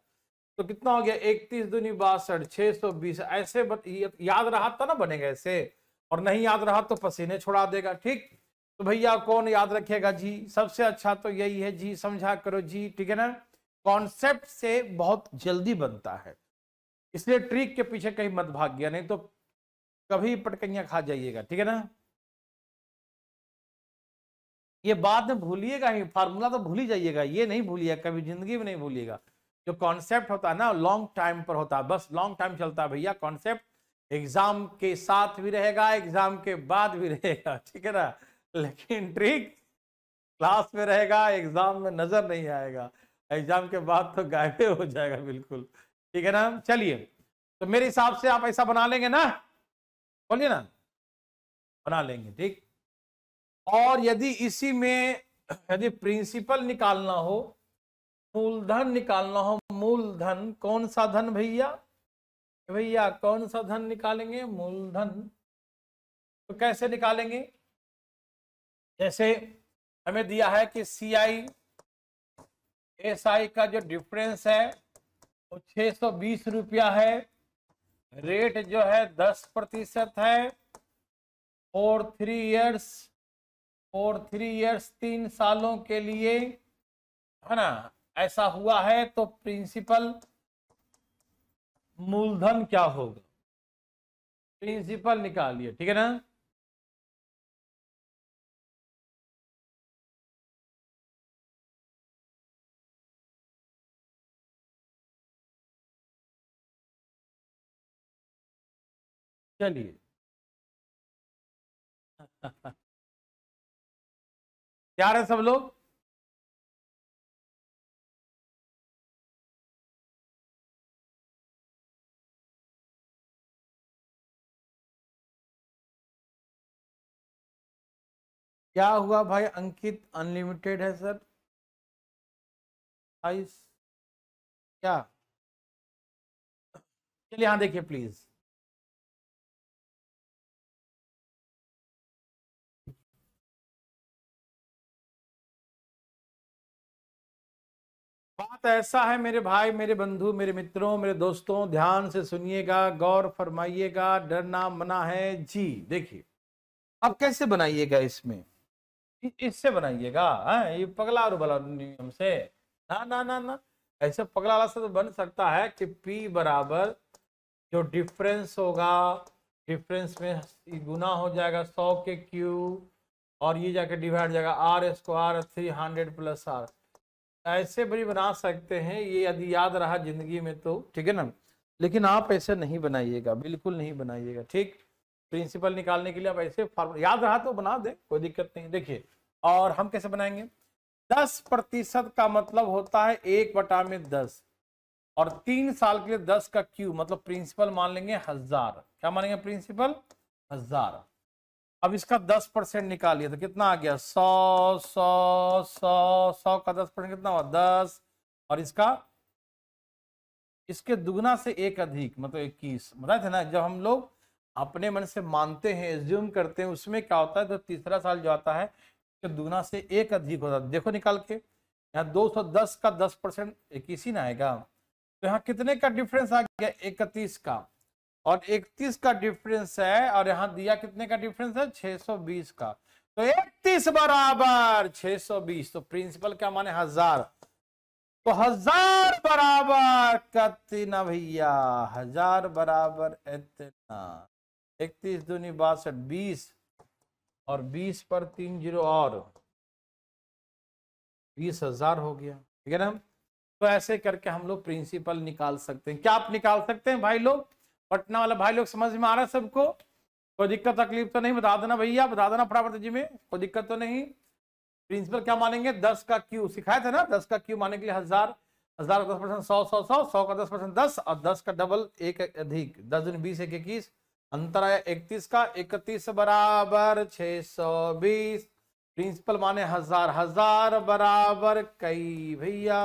तो कितना हो गया 31 दूनी 62 620। ऐसे याद रहा था ना बनेगा ऐसे, और नहीं याद रहा तो पसीने छुड़ा देगा। ठीक, तो भैया कौन याद रखेगा जी, सबसे अच्छा तो यही है जी, समझा करो जी, ठीक है ना। कॉन्सेप्ट से बहुत जल्दी बनता है, इसलिए ट्रिक के पीछे कहीं मत भाग गया, नहीं तो कभी पटकैया खा जाइएगा, ठीक है ना। ये बाद में भूलिएगा ही, फार्मूला तो भूल ही जाइएगा, ये नहीं भूलिएगा कभी जिंदगी में, नहीं भूलिएगा। जो कॉन्सेप्ट होता है ना लॉन्ग टाइम पर होता है, बस लॉन्ग टाइम चलता है भैया कॉन्सेप्ट, एग्जाम के साथ भी रहेगा, एग्जाम के बाद भी रहेगा, ठीक है ना। लेकिन ट्रिक क्लास में रहेगा, एग्जाम में नजर नहीं आएगा, एग्जाम के बाद तो गायब हो जाएगा बिल्कुल, ठीक है ना। चलिए, तो मेरे हिसाब से आप ऐसा बना लेंगे ना, बोलिए ना, बना लेंगे, ठीक। और यदि इसी में यदि प्रिंसिपल निकालना हो, मूलधन निकालना हो, मूलधन कौन सा धन भैया, भैया कौन सा धन निकालेंगे मूलधन, तो कैसे निकालेंगे, जैसे हमें दिया है कि CISI का जो डिफरेंस है वो 620 रुपया है, रेट जो है 10% है, फॉर 3 इयर्स 3 सालों के लिए, है ना, ऐसा हुआ है, तो प्रिंसिपल मूलधन क्या होगा, प्रिंसिपल निकालिए, ठीक है ना। चलिए तैयार है सब लोग, क्या हुआ भाई अंकित, अनलिमिटेड है सर, आइस क्या, चलिए यहाँ देखिए प्लीज, बात ऐसा है मेरे भाई, मेरे बंधु, मेरे मित्रों, मेरे दोस्तों, ध्यान से सुनिएगा, गौर फरमाइएगा, डरना मना है जी। देखिए अब कैसे बनाइएगा, इसमें इससे बनाइएगा, ये पगला और बला नियम से, ना ना ना ना, ऐसे पगला वाला से तो बन सकता है कि P बराबर जो डिफरेंस होगा, डिफरेंस में गुना हो जाएगा 100 के Q, और ये जाके डिवाइड जाएगा R² 300 + R, ऐसे भी बना सकते हैं, ये यदि याद रहा जिंदगी में तो ठीक है ना, लेकिन आप ऐसे नहीं बनाइएगा, बिल्कुल नहीं बनाइएगा, ठीक। प्रिंसिपल निकालने के लिए आप ऐसे फॉर्मूला याद रहा तो बना दे, कोई दिक्कत नहीं। देखिए और हम कैसे बनाएंगे, 10% का मतलब होता है 1/10, और 3 साल के लिए 10 का क्यू, मतलब प्रिंसिपल मान लेंगे 1000। क्या मानेंगे, प्रिंसिपल 1000। अब इसका 10% निकालिए तो कितना आ गया, 100 100 100 100 का 10% कितना हुआ, 10। और इसका इसके दुगना से एक अधिक मतलब 21। बताए थे ना, जब हम लोग अपने मन से मानते हैं, एज्यूम करते हैं, उसमें क्या होता है, तो तीसरा साल जो आता है उसके दुगना से एक अधिक होता है। देखो निकाल के, यहाँ 210 का 10% 21 ही ना आएगा, तो यहाँ कितने का डिफरेंस आ गया, 31 का। और 31 का डिफरेंस है, और यहाँ दिया कितने का डिफरेंस है, 620 का। तो 31 बराबर 620, तो प्रिंसिपल क्या माने 1000, तो 1000 बराबर कितना भैया, 1000 बराबर इतना, 31 दूनी 62, 20, और 20 पर 3 जीरो और 20,000 हो गया, ठीक है ना। तो ऐसे करके हम लोग प्रिंसिपल निकाल सकते हैं। क्या आप निकाल सकते हैं भाई लोग, पटना वाला भाई लोग, समझ में आ रहा है सबको, कोई दिक्कत तकलीफ तो नहीं, बता देना भैया, बता देना फटाफट जी में, कोई दिक्कत तो नहीं। प्रिंसिपल क्या मानेंगे, 10 का क्यू सिखाया था ना, 10 का क्यू माने के लिए 1000, 1000 का 10%, 100 100 100, 100 का 10%, 10, और 10 का डबल एक अधिक, 10 दूनी 20, 1 21, अंतर आया 31 का, 31 बराबर 620, प्रिंसिपल माने 1000, 1000 बराबर कई भैया,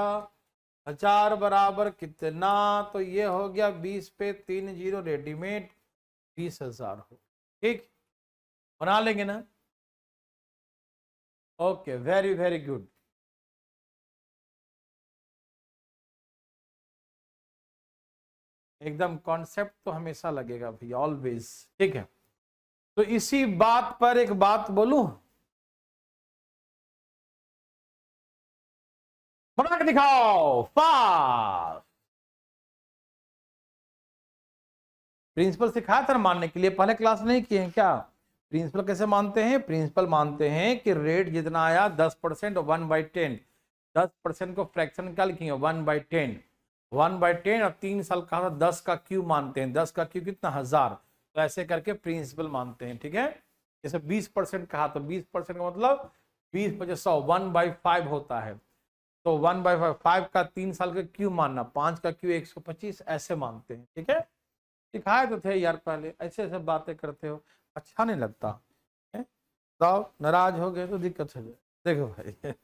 1000 बराबर कितना, तो ये हो गया 20 पे 3 जीरो रेडीमेड, 20,000 हो, ठीक, बना लेंगे ना। Okay, very very good. एकदम कॉन्सेप्ट तो हमेशा लगेगा भैया, ऑलवेज, ठीक है। तो इसी बात पर एक बात बोलूं, बना के दिखाओ फास्ट। प्रिंसिपल सिखाया था ना मानने के लिए, पहले क्लास नहीं किए हैं क्या। प्रिंसिपल कैसे मानते हैं, प्रिंसिपल मानते हैं कि रेट जितना आया 10% और 1/10, 10% को फ्रैक्शन क्या लिखेंगे, 1/10, 1/10, और 3 साल का 10 का क्यू मानते हैं, 10 का क्यू कितना, 1000। तो ऐसे करके प्रिंसिपल मानते हैं, ठीक है। जैसे 20% कहा, तो 20% का मतलब 20 × 100, 1/5 होता है, तो 1/5 का 3 साल का क्यू मानना, 5 का क्यू 125, ऐसे मानते हैं, ठीक है। सिखाए तो थे यार पहले, ऐसे ऐसे बातें करते हो, अच्छा नहीं लगता है? तो नाराज हो गए तो दिक्कत हो जाए, देखो भाई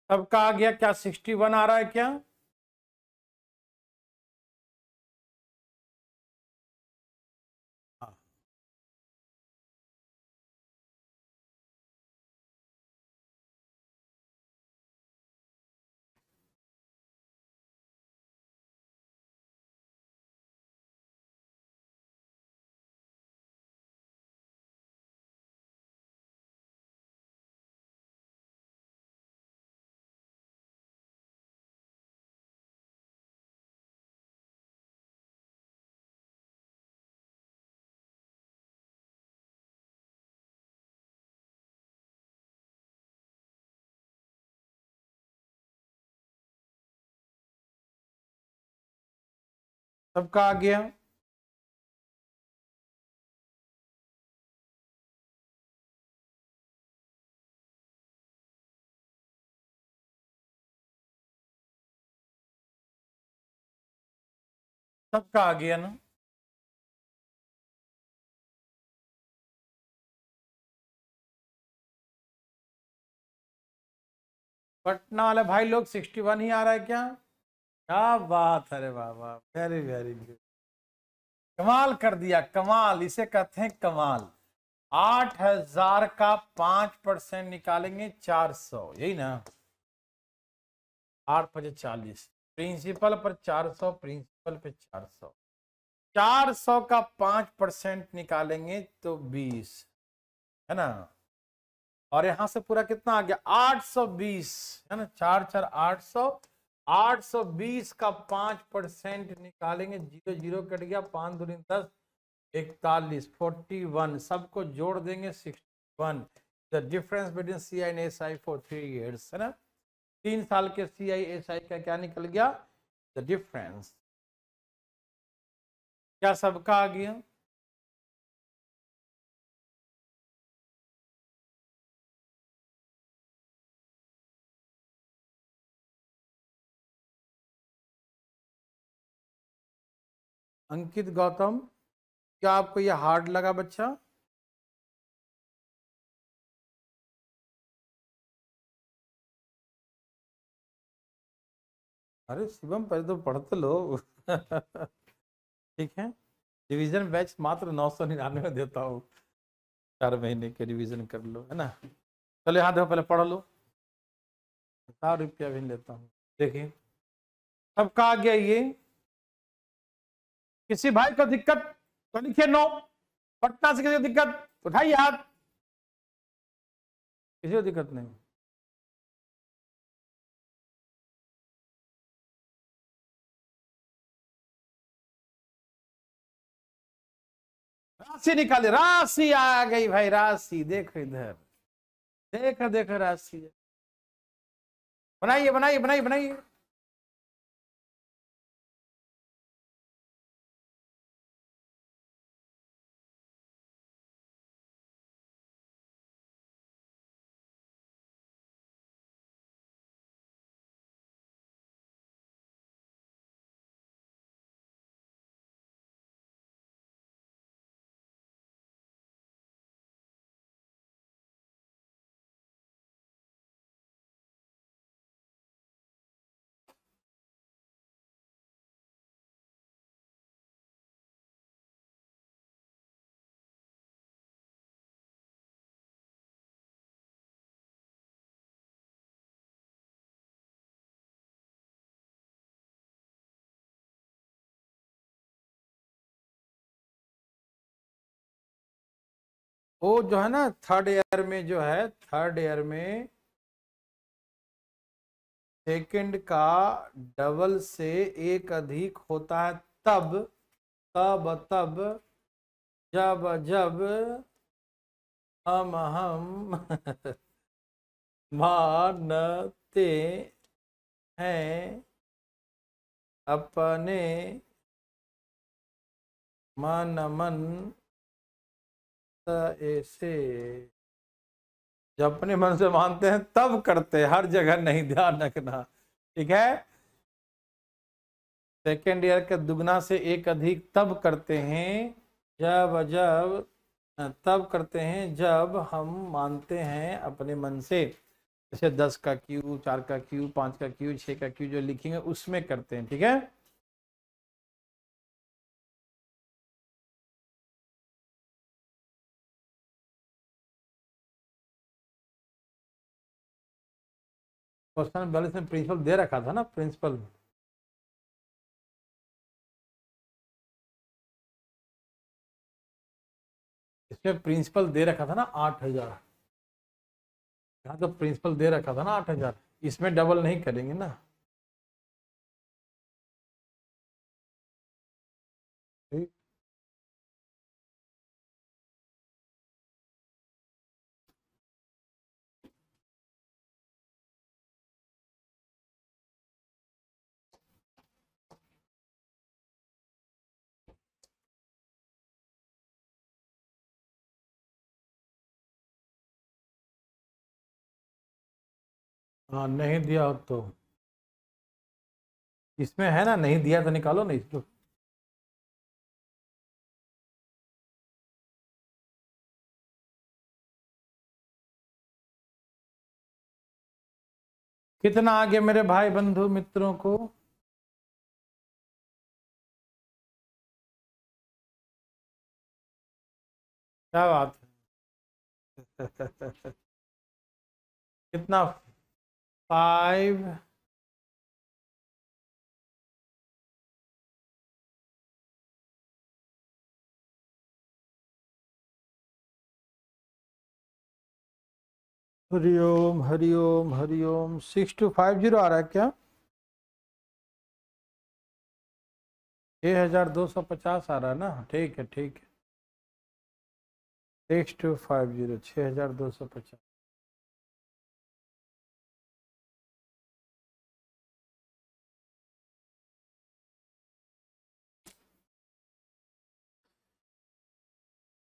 सबका आ गया क्या, 61 आ रहा है क्या। हाँ, सबका आ गया, सबका आ गया ना। पटना वाले भाई लोग 61 ही आ रहा है क्या? क्या बात है, अरे वाह वाह, वेरी वेरी गुड, कमाल कर दिया, कमाल, इसे कहते हैं कमाल। 8,000 का 5% निकालेंगे 400, यही ना? 8×5 = 40, प्रिंसिपल पर 400, प्रिंसिपल पे 400, 400 का 5% निकालेंगे तो 20, है ना? और यहां से पूरा कितना आ गया? 820, है ना? 4×4 = 800, 820 का 5% निकालेंगे, 0 0 कट गया, 5×2 = 10, 41, 41, सबको जोड़ देंगे 61। The difference between CI and SI for 3 years, है ना? 3 साल के CI SI का क्या निकल गया? The difference. क्या सबका आ गया? अंकित गौतम, क्या आपको यह हार्ड लगा बच्चा? अरे शिवम, पहले तो पढ़ तो लो। ठीक है, रिवीजन बैच मात्र 999 में देता हूँ, 4 महीने के रिवीजन कर लो, है ना? चलो यहाँ देखो, पहले पढ़ लो, 1000 रुपया भी लेता हूँ। देखिए सबका आ गया ये। किसी भाई को दिक्कत तो लिखिए नो। पटना से किसी को दिक्कत उठाइए हाथ, किसी को दिक्कत नहीं। राशि निकाले, राशि आ गई भाई, राशि देखो इधर, देखो देखो राशि, बनाइए बनाइए बनाइए बनाइए। वो जो है ना, थर्ड ईयर में जो है, थर्ड ईयर में सेकंड का डबल से एक अधिक होता है तब, तब जब जब हम मानते हैं अपने मन ऐसे, जब अपने मन से मानते हैं तब करते हैं, हर जगह नहीं, ध्यान रखना, ठीक है? सेकेंड ईयर के दुगना से एक अधिक तब करते हैं जब जब तब करते हैं जब हम मानते हैं अपने मन से, जैसे 10 का क्यू, 4 का क्यू, 5 का क्यू, 6 का क्यू जो लिखेंगे उसमें करते हैं, ठीक है? क्वेश्चन बैलेंस में प्रिंसिपल दे रखा था ना, प्रिंसिपल, इसमें प्रिंसिपल दे रखा था ना 8,000, यहाँ तो प्रिंसिपल दे रखा था ना 8,000, इसमें डबल नहीं करेंगे ना। ठीक, हाँ नहीं दिया हो तो इसमें है ना, नहीं दिया तो निकालो ना इसको। कितना आ गया मेरे भाई बंधु मित्रों को? क्या बात है। कितना? 5 हरिओम हरिओम हरिओम। 6250 आ रहा है क्या? 6250 आ रहा है ना? ठीक है ठीक है। 6250 6250।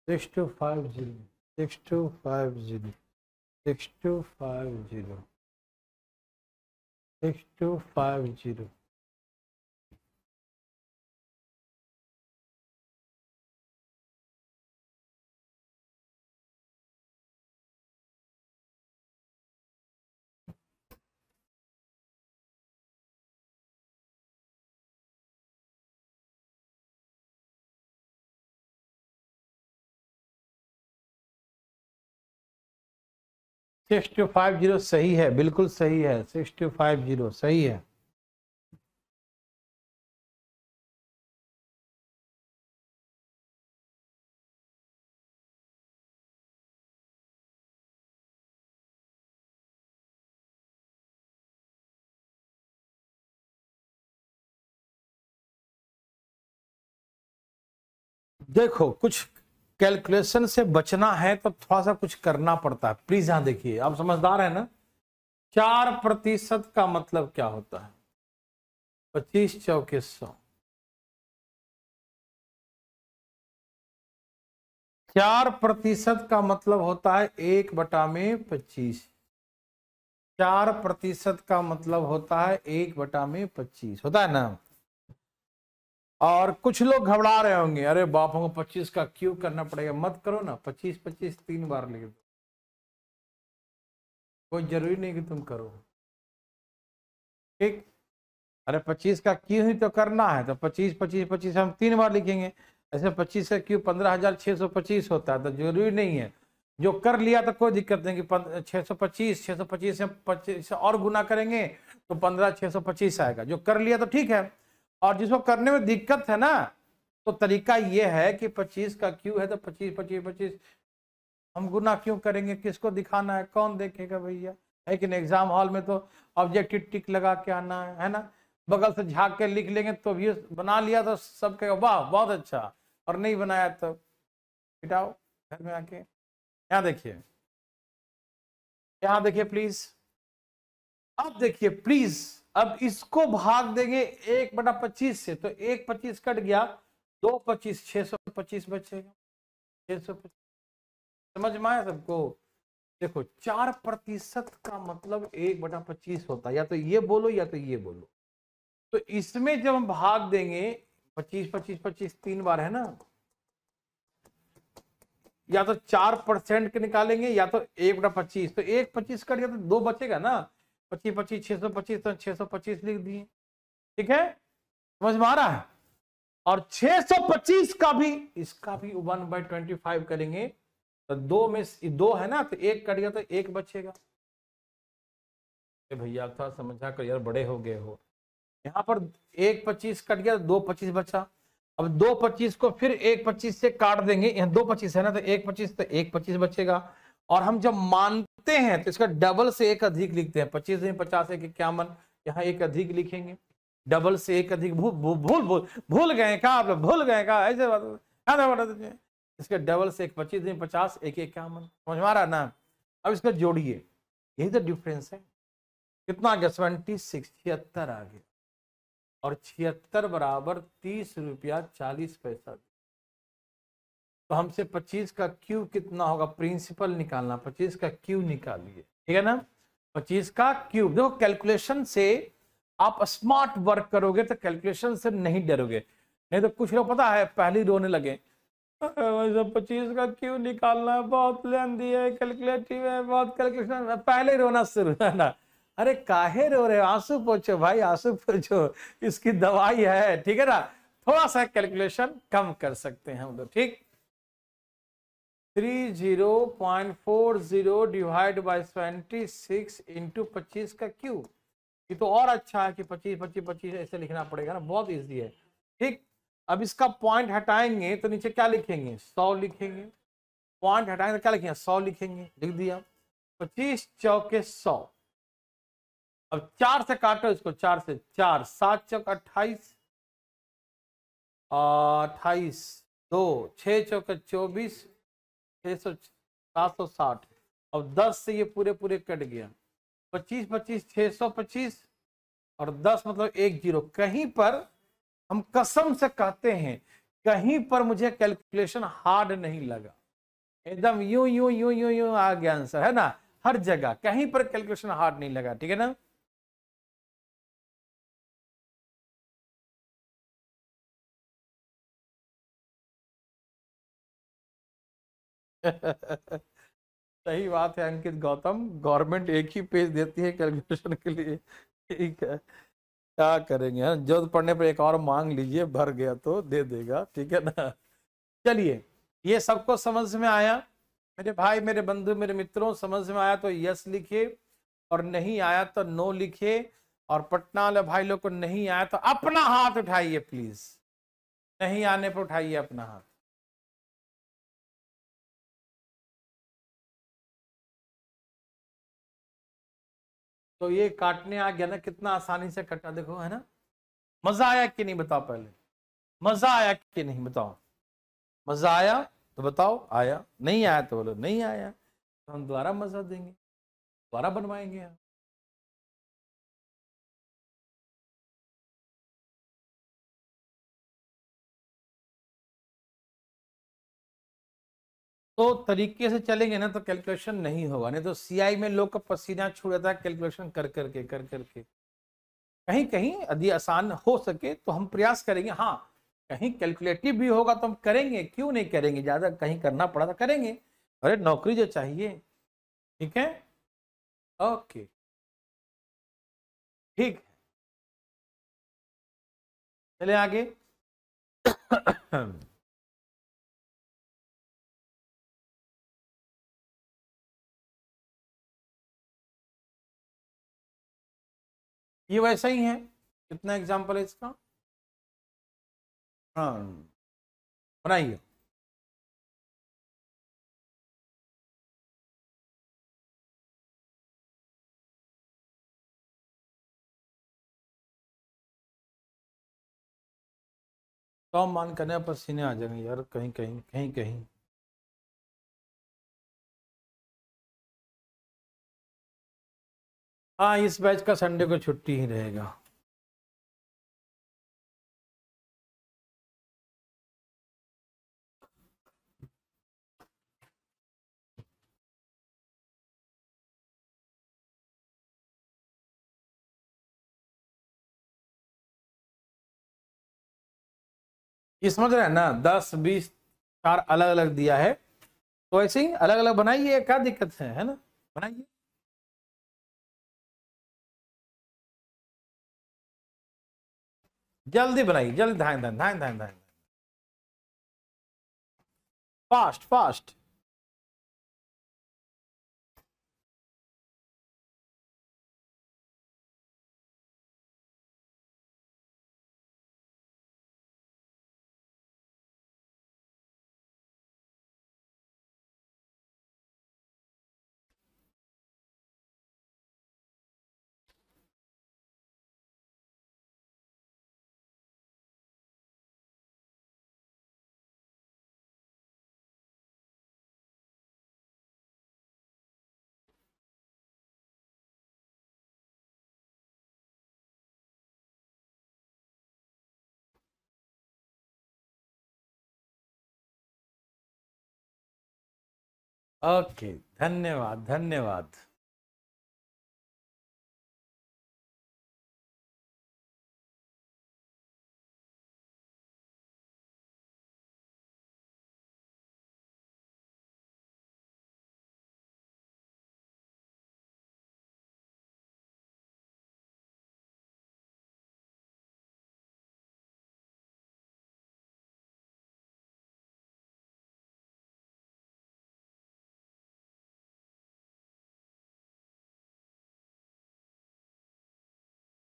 Six two five zero 6250 6250 6250। Six two five zero सही है, बिल्कुल सही है। 6250 सही है। देखो, कुछ कैलकुलेशन से बचना है तो थोड़ा सा कुछ करना पड़ता है। प्लीज यहां देखिए, आप समझदार है ना? 4% का मतलब क्या होता है? 25 चौके 100। 4% का मतलब होता है 1/25। 4% का मतलब होता है 1/25 होता है ना? और कुछ लोग घबरा रहे होंगे, अरे बाप को 25 का क्यों करना पड़ेगा? मत करो ना, 25 25 3 बार लिख दो। कोई जरूरी नहीं कि तुम करो। ठीक? अरे 25 का क्यों ही तो करना है, तो 25 25 25 हम 3 बार लिखेंगे। ऐसे 25 का क्यों 15,625 होता है, तो जरूरी नहीं है। जो कर लिया तो कोई दिक्कत नहीं कि 625 से 25 और गुना करेंगे तो 15,625 आएगा। जो कर लिया तो ठीक है। और जिसको करने में दिक्कत है ना, तो तरीका ये है कि 25 का क्यों है तो 25 25 25 हम गुना क्यों करेंगे? किसको दिखाना है? कौन देखेगा भैया? लेकिन एग्जाम हॉल में तो ऑब्जेक्टिव टिक लगा के आना है ना? बगल से झाँक के लिख लेंगे तो भी बना लिया तो सब कहेगा वाह बहुत अच्छा, और नहीं बनाया तो पिटाओ घर में आके। यहाँ देखिए, यहाँ देखिए प्लीज। अब देखिए प्लीज, अब इसको भाग देंगे 1/25 से, तो 1/25 कट गया, 2/25 625 बचेगा। 625 समझ में आया सबको? देखो, 4% का मतलब 1/25 होता है। या तो ये बोलो या तो ये बोलो। तो इसमें जब हम भाग देंगे, 25 25 25 3 बार है ना, या तो 4% के निकालेंगे या तो 1/25। तो 1/25 कट गया तो 2 बचेगा ना। 25 25 625, तो 625 लिख दिए। ठीक है, समझ में आ रहा है? और 625 का भी, इसका भी 1/25 करेंगे तो 2 में 2 है ना, तो 1 कट गया तो 1 बचेगा। भैया थोड़ा समझा कर यार, बड़े हो गए हो। यहाँ पर 1/25 कट गया, 2/25 बचा। अब 2/25 को फिर 1/25 से काट देंगे। यहाँ 2/25 है ना, तो 1/25 तो 1/25 बचेगा। और हम जब मानते हैं तो इसका डबल से एक अधिक लिखते हैं। 25 में 50 एक 51, यहाँ एक अधिक लिखेंगे। डबल से एक अधिक भूल गए क्या आप लोग? भूल गए क्या? ऐसे बात इसके डबल से एक 25 में 50 एक 51। समझ में आ रहा ना? अब इसको जोड़िए, यही तो डिफरेंस है। कितना आ गया? 76, 76 आ गया। और 76 बराबर 30 रुपया 40 पैसा। तो हमसे 25 का क्यू कितना होगा? प्रिंसिपल निकालना, 25 का क्यू निकालिए। ठीक है ना? 25 का क्यूब। देखो, कैलकुलेशन से आप स्मार्ट वर्क करोगे तो कैलकुलेशन से नहीं डरोगे। नहीं तो कुछ लोग पता है पहले रोने लगे, 25 का क्यों निकालना है, बहुत लेंदी है, कैलकुलेटिव है, बहुत कैलकुलेशन, पहले रोना शुरू है ना। अरे काहे रो रहे हो, आंसू पोछो भाई, आंसू पोछो, इसकी दवाई है, ठीक है ना। थोड़ा सा कैलकुलेशन कम कर सकते हैं हम लोग, ठीक। 30.40 डिवाइड बाई 26 इंटू 25 का क्यूब। ये तो और अच्छा है कि 25 25 25 ऐसे लिखना पड़ेगा ना, बहुत इजी है, ठीक। अब इसका पॉइंट हटाएंगे तो नीचे क्या लिखेंगे, 100 लिखेंगे। पॉइंट हटाएंगे तो क्या लिखेंगे, 100 लिखेंगे, लिख दिया। 25 चौके 100। अब 4 से काटो इसको, 4 से, 4 7 चौक 28, 28 2 6 चौक 24, 600 760। अब 10 से ये पूरे पूरे कट गया, 25 25 625, और 10 मतलब 1 0। कहीं पर हम कसम से कहते हैं, कहीं पर मुझे कैलकुलेशन हार्ड नहीं लगा, एकदम यूं यूं यूं यूं यूं आ गया आंसर, है ना। हर जगह कहीं पर कैलकुलेशन हार्ड नहीं लगा, ठीक है ना। सही बात है अंकित गौतम, गवर्नमेंट एक ही पेज देती है कैलकुलेशन के लिए, ठीक है। क्या करेंगे, जरूरत पड़ने पर एक और मांग लीजिए, भर गया तो दे देगा, ठीक है ना। चलिए, ये सबको समझ में आया मेरे भाई, मेरे बंधु, मेरे मित्रों, समझ में आया तो यस लिखिए, और नहीं आया तो नो लिखिए। और पटना वाले भाई लोग को नहीं आया तो अपना हाथ उठाइए प्लीज, नहीं आने पर उठाइए अपना हाथ। तो ये काटने आ गया ना, कितना आसानी से कटा, देखो, है ना। मजा आया कि नहीं बताओ पहले, मजा आया कि नहीं बताओ। मजा आया तो बताओ आया, नहीं आया तो बोलो नहीं आया, तो हम दोबारा मजा देंगे, दोबारा बनवाएंगे हम। तो तरीके से चलेंगे ना तो कैलकुलेशन नहीं होगा, नहीं तो सीआई में लोग का पसीना छूट जाता है कैलकुलेशन कर करके कर करके। कहीं कहीं यदि आसान हो सके तो हम प्रयास करेंगे, हाँ कहीं कैलकुलेटिव भी होगा तो हम करेंगे, क्यों नहीं करेंगे, ज्यादा कहीं करना पड़ा तो करेंगे, अरे नौकरी जो चाहिए, ठीक है। ओके, ठीक है, चले आगे। ये वैसा ही है, कितना एग्जाम्पल है इसका। हाँ, बनाइए। तो मान करने पर पसीने आ जाएंगे यार, कहीं कहीं कहीं कहीं। हाँ, इस बैच का संडे को छुट्टी ही रहेगा। ये समझ रहे हैं ना, 10 20 चार अलग अलग दिया है, तो ऐसे ही अलग अलग बनाइए, क्या दिक्कत है ना, बनाइए। जल्दी बनाइए, जल्दी, धान धान धान धान धान, फास्ट फास्ट। ओके, धन्यवाद धन्यवाद।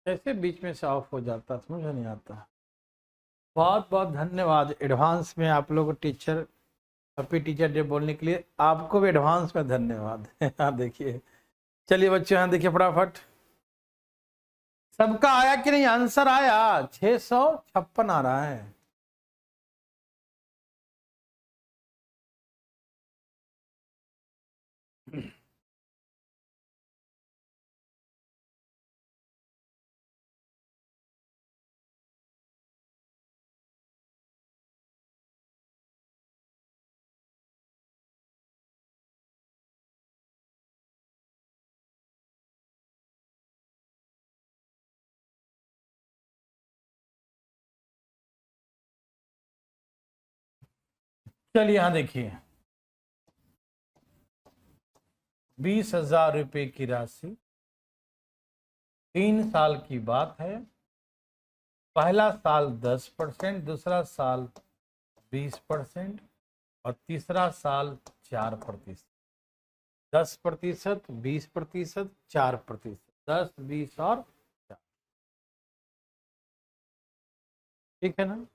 कैसे बीच में से ऑफ हो जाता, समझ नहीं आता। बहुत बहुत धन्यवाद एडवांस में आप लोग टीचर, हैप्पी टीचर डे बोलने के लिए। आपको भी एडवांस में धन्यवाद। हाँ देखिए, चलिए बच्चों यहाँ देखिए फटाफट, सबका आया कि नहीं आंसर? आया, 656 आ रहा है। चलिए यहाँ देखिए, 20,000 रुपए की राशि, 3 साल की बात है। पहला साल 10%, दूसरा साल 20% और तीसरा साल 4%। 10%, 20%, 4%, 10, 20 और 4। ठीक है ना?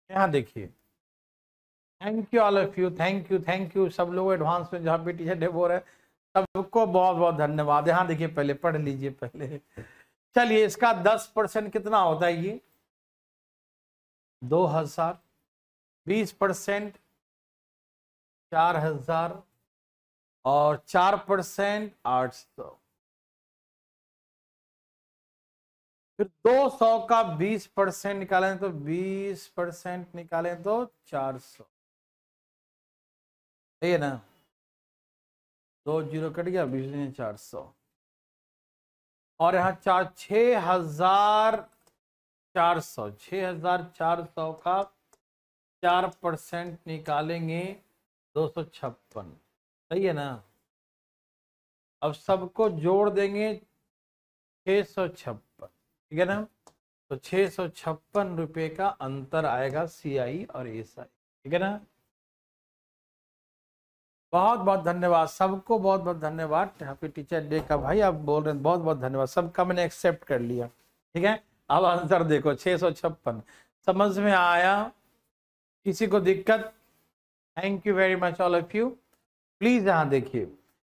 यहाँ देखिए, thank you all of you, thank you सब लोग एडवांस में जहाँ पे टीचर डे बोल रहे हैं, सबको बहुत बहुत धन्यवाद। यहाँ देखिए, पहले पढ़ लीजिए पहले। चलिए, इसका 10% कितना होता है? ये 2,000, 20% 4,000 और 4% 800। फिर 200 का 20% निकालें तो 20% निकालें तो 400। सही है ना? 2 जीरो कट गया, 20 400। और यहाँ 6,400, 6,400 का 4% निकालेंगे 256। सही है ना? अब सबको जोड़ देंगे 656। ठीक है ना? तो 656 रुपए का अंतर आएगा CI और SI। ठीक है ना? बहुत बहुत धन्यवाद सबको, बहुत बहुत धन्यवाद। हैप्पी टीचर डे का भाई आप बोल रहे हैं, बहुत बहुत धन्यवाद सबका, मैंने एक्सेप्ट कर लिया। ठीक है, अब आंसर देखो 656। समझ में आया? किसी को दिक्कत? Thank you very much all of you. Please यहाँ देखिए,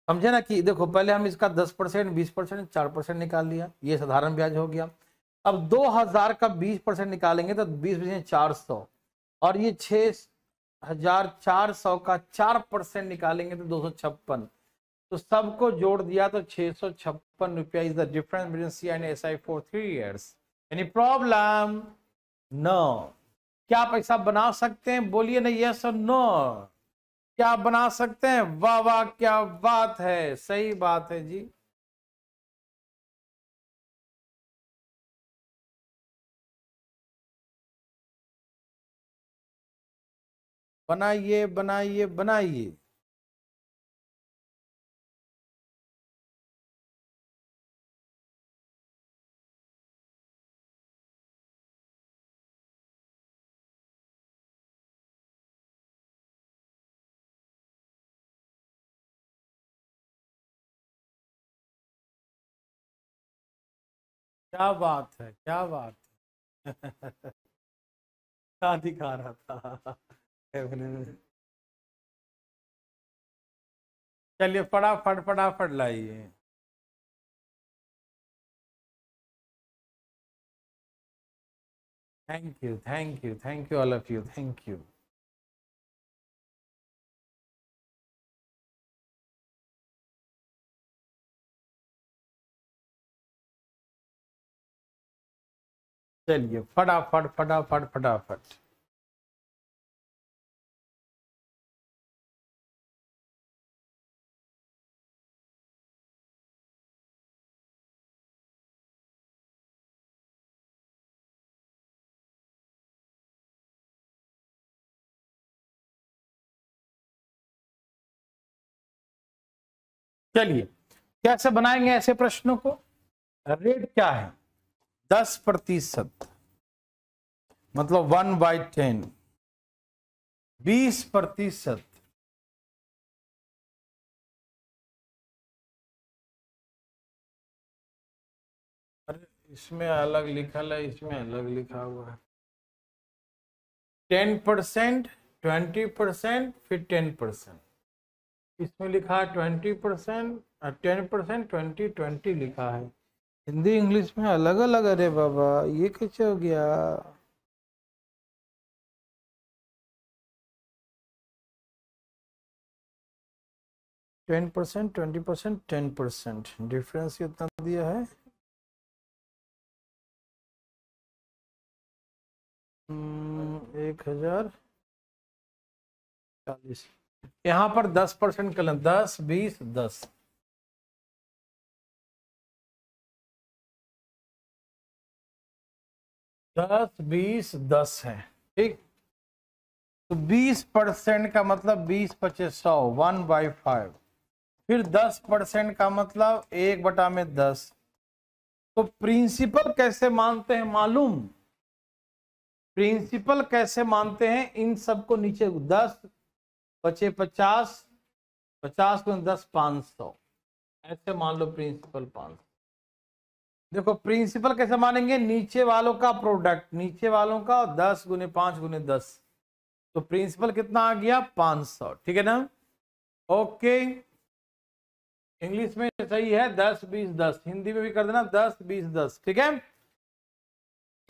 समझे ना कि देखो पहले हम इसका 10%, 20%, 4% निकाल लिया, ये साधारण ब्याज हो गया। अब 2,000 का 20% निकालेंगे तो 20 400, और ये 6,400 का 4% निकालेंगे तो 256। तो सबको जोड़ दिया तो 656 रुपया is the difference between CI and SI for 3 years। Any problem? No. क्या पैसा बना सकते हैं? बोलिए ना यस और नो। क्या बना सकते हैं? वाह वाह, क्या बात है, सही बात है जी। बनाइए बनाइए बनाइए। क्या बात है, क्या बात है। क्या दिखा रहा था? चलिए फटाफट फटाफट लाइए। Thank you all of you, thank you. चलिए फटाफट फटाफट फटाफट। चलिए कैसे बनाएंगे ऐसे प्रश्नों को? रेट क्या है? 10%, मतलब 1/10। 20%। अरे इसमें अलग लिखा है, इसमें अलग लिखा हुआ है। 10%, 20%, फिर 10%। इसमें लिखा है 20%, 10%, 20 लिखा है। हिंदी इंग्लिश में अलग अलग। अरे बाबा ये कैसे हो गया? टेन परसेंट, 20%, 10%, डिफरेंस कितना दिया है? 1040। यहाँ पर 10% कर लें, 10, 20, 10। 10, 20, 10 है, ठीक। तो 20% का मतलब 20 25 100, 1/5। फिर 10% का मतलब 1/10। तो प्रिंसिपल कैसे मानते हैं मालूम? प्रिंसिपल कैसे मानते हैं? इन सबको नीचे 10 बचे 50, 50 को 10, 500, ऐसे मान लो प्रिंसिपल 500। देखो प्रिंसिपल कैसे मानेंगे? नीचे वालों का प्रोडक्ट, नीचे वालों का 10 गुने 5 गुने 10। तो प्रिंसिपल कितना आ गया? 500, ठीक है ना? ओके, इंग्लिश में सही है 10, 20, 10। हिंदी में भी कर देना 10, 20, 10, ठीक है।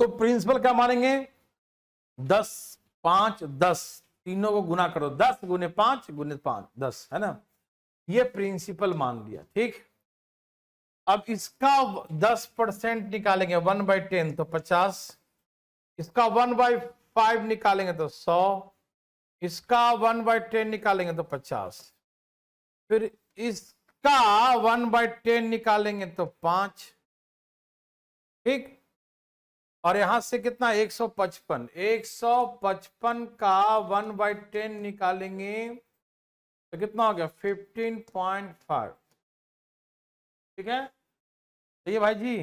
तो प्रिंसिपल क्या मानेंगे? 10, 5, 10, तीनों को गुना करो, 10 गुने 5 गुने 5, 10, है ना? ये प्रिंसिपल मान लिया, ठीक। अब इसका 10% निकालेंगे 1/10 तो 50। इसका 1/5 निकालेंगे तो 100। इसका 1/10 निकालेंगे तो 50। फिर इसका 1/10 निकालेंगे तो 5, ठीक। और यहां से कितना? 155। 155 का 1/10 निकालेंगे तो कितना हो गया? 15.5, ठीक है। तो ये भाई जी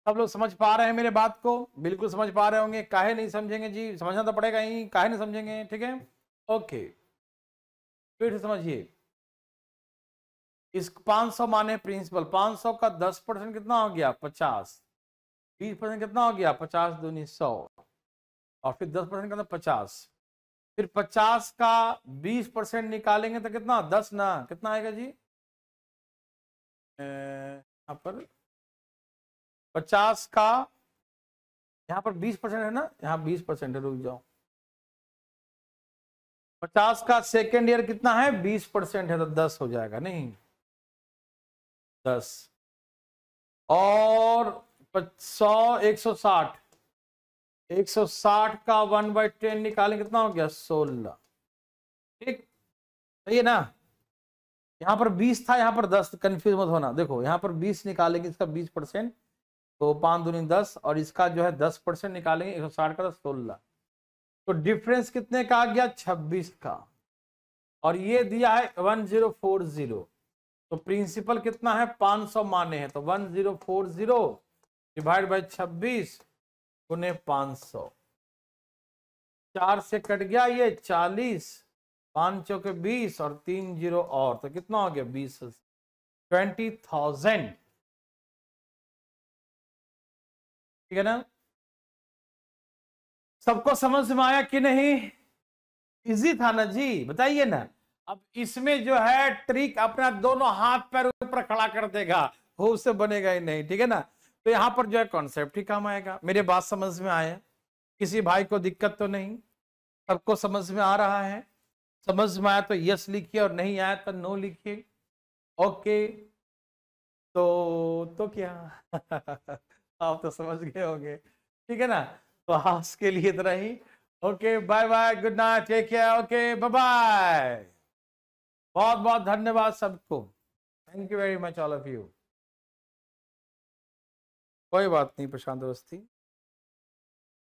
सब लोग समझ पा रहे हैं मेरे बात को? बिल्कुल समझ पा रहे होंगे। काहे नहीं समझेंगे जी? समझना तो पड़ेगा ही, काहे नहीं समझेंगे, ठीक है। ओके, फिर से समझिए। इस 500 माने प्रिंसिपल, 500 का 10% कितना हो गया? 50। 20% कितना हो गया? 50 दूनी 100। और फिर 10% का 50। फिर 50 का 20% निकालेंगे तो कितना? 10 ना, कितना आएगा जी? यहाँ पर 50 का, यहाँ पर 20% है ना, यहाँ 20% है, रुक जाओ। 50 का सेकेंड ईयर कितना है? 20% है, तो 10 हो जाएगा, नहीं 10। और 100, 160, 160 का 1/10 निकालें कितना हो गया? 16, ठीक। सही है ना? यहाँ पर 20 था, यहाँ पर 10, कंफ्यूज मत होना। देखो यहाँ पर 20 निकालेंगे, इसका 20%, तो 5 दूनी 10, और इसका जो है 10% निकालेंगे 160 का, तो 16। तो डिफरेंस कितने का आ गया? 26 का। और ये दिया है 1040। तो प्रिंसिपल कितना है? 500 माने हैं, तो 1040 डिवाइड बाई 26 गुने 500। 4 से कट गया ये 40, 5 चौके 20 और 3 जीरो और, तो कितना हो गया? 20,000, ठीक है ना? सबको समझ में आया कि नहीं? इजी था ना जी, बताइए ना। अब इसमें जो है ट्रिक अपना दोनों हाथ पैर ऊपर खड़ा कर देगा, वो उससे बनेगा ही नहीं, ठीक है ना। तो यहां पर जो है कॉन्सेप्ट ही काम आएगा। मेरे बात समझ में आए? किसी भाई को दिक्कत तो नहीं? सबको समझ में आ रहा है? समझ में आया तो यस लिखिए, और नहीं आया तो नो लिखिए। ओके, तो क्या आप तो समझ गए होंगे, ठीक है ना। तो आज के लिए इतना ही। Okay, bye bye, good night, take care, okay, bye bye. बहुत बहुत धन्यवाद सबको। Thank you very much all of you. कोई बात नहीं, प्रशांत अवस्थी।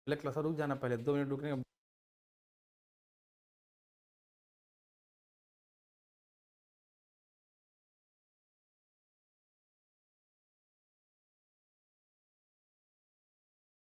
क्लास रुक जाना, पहले 2 मिनट रुकने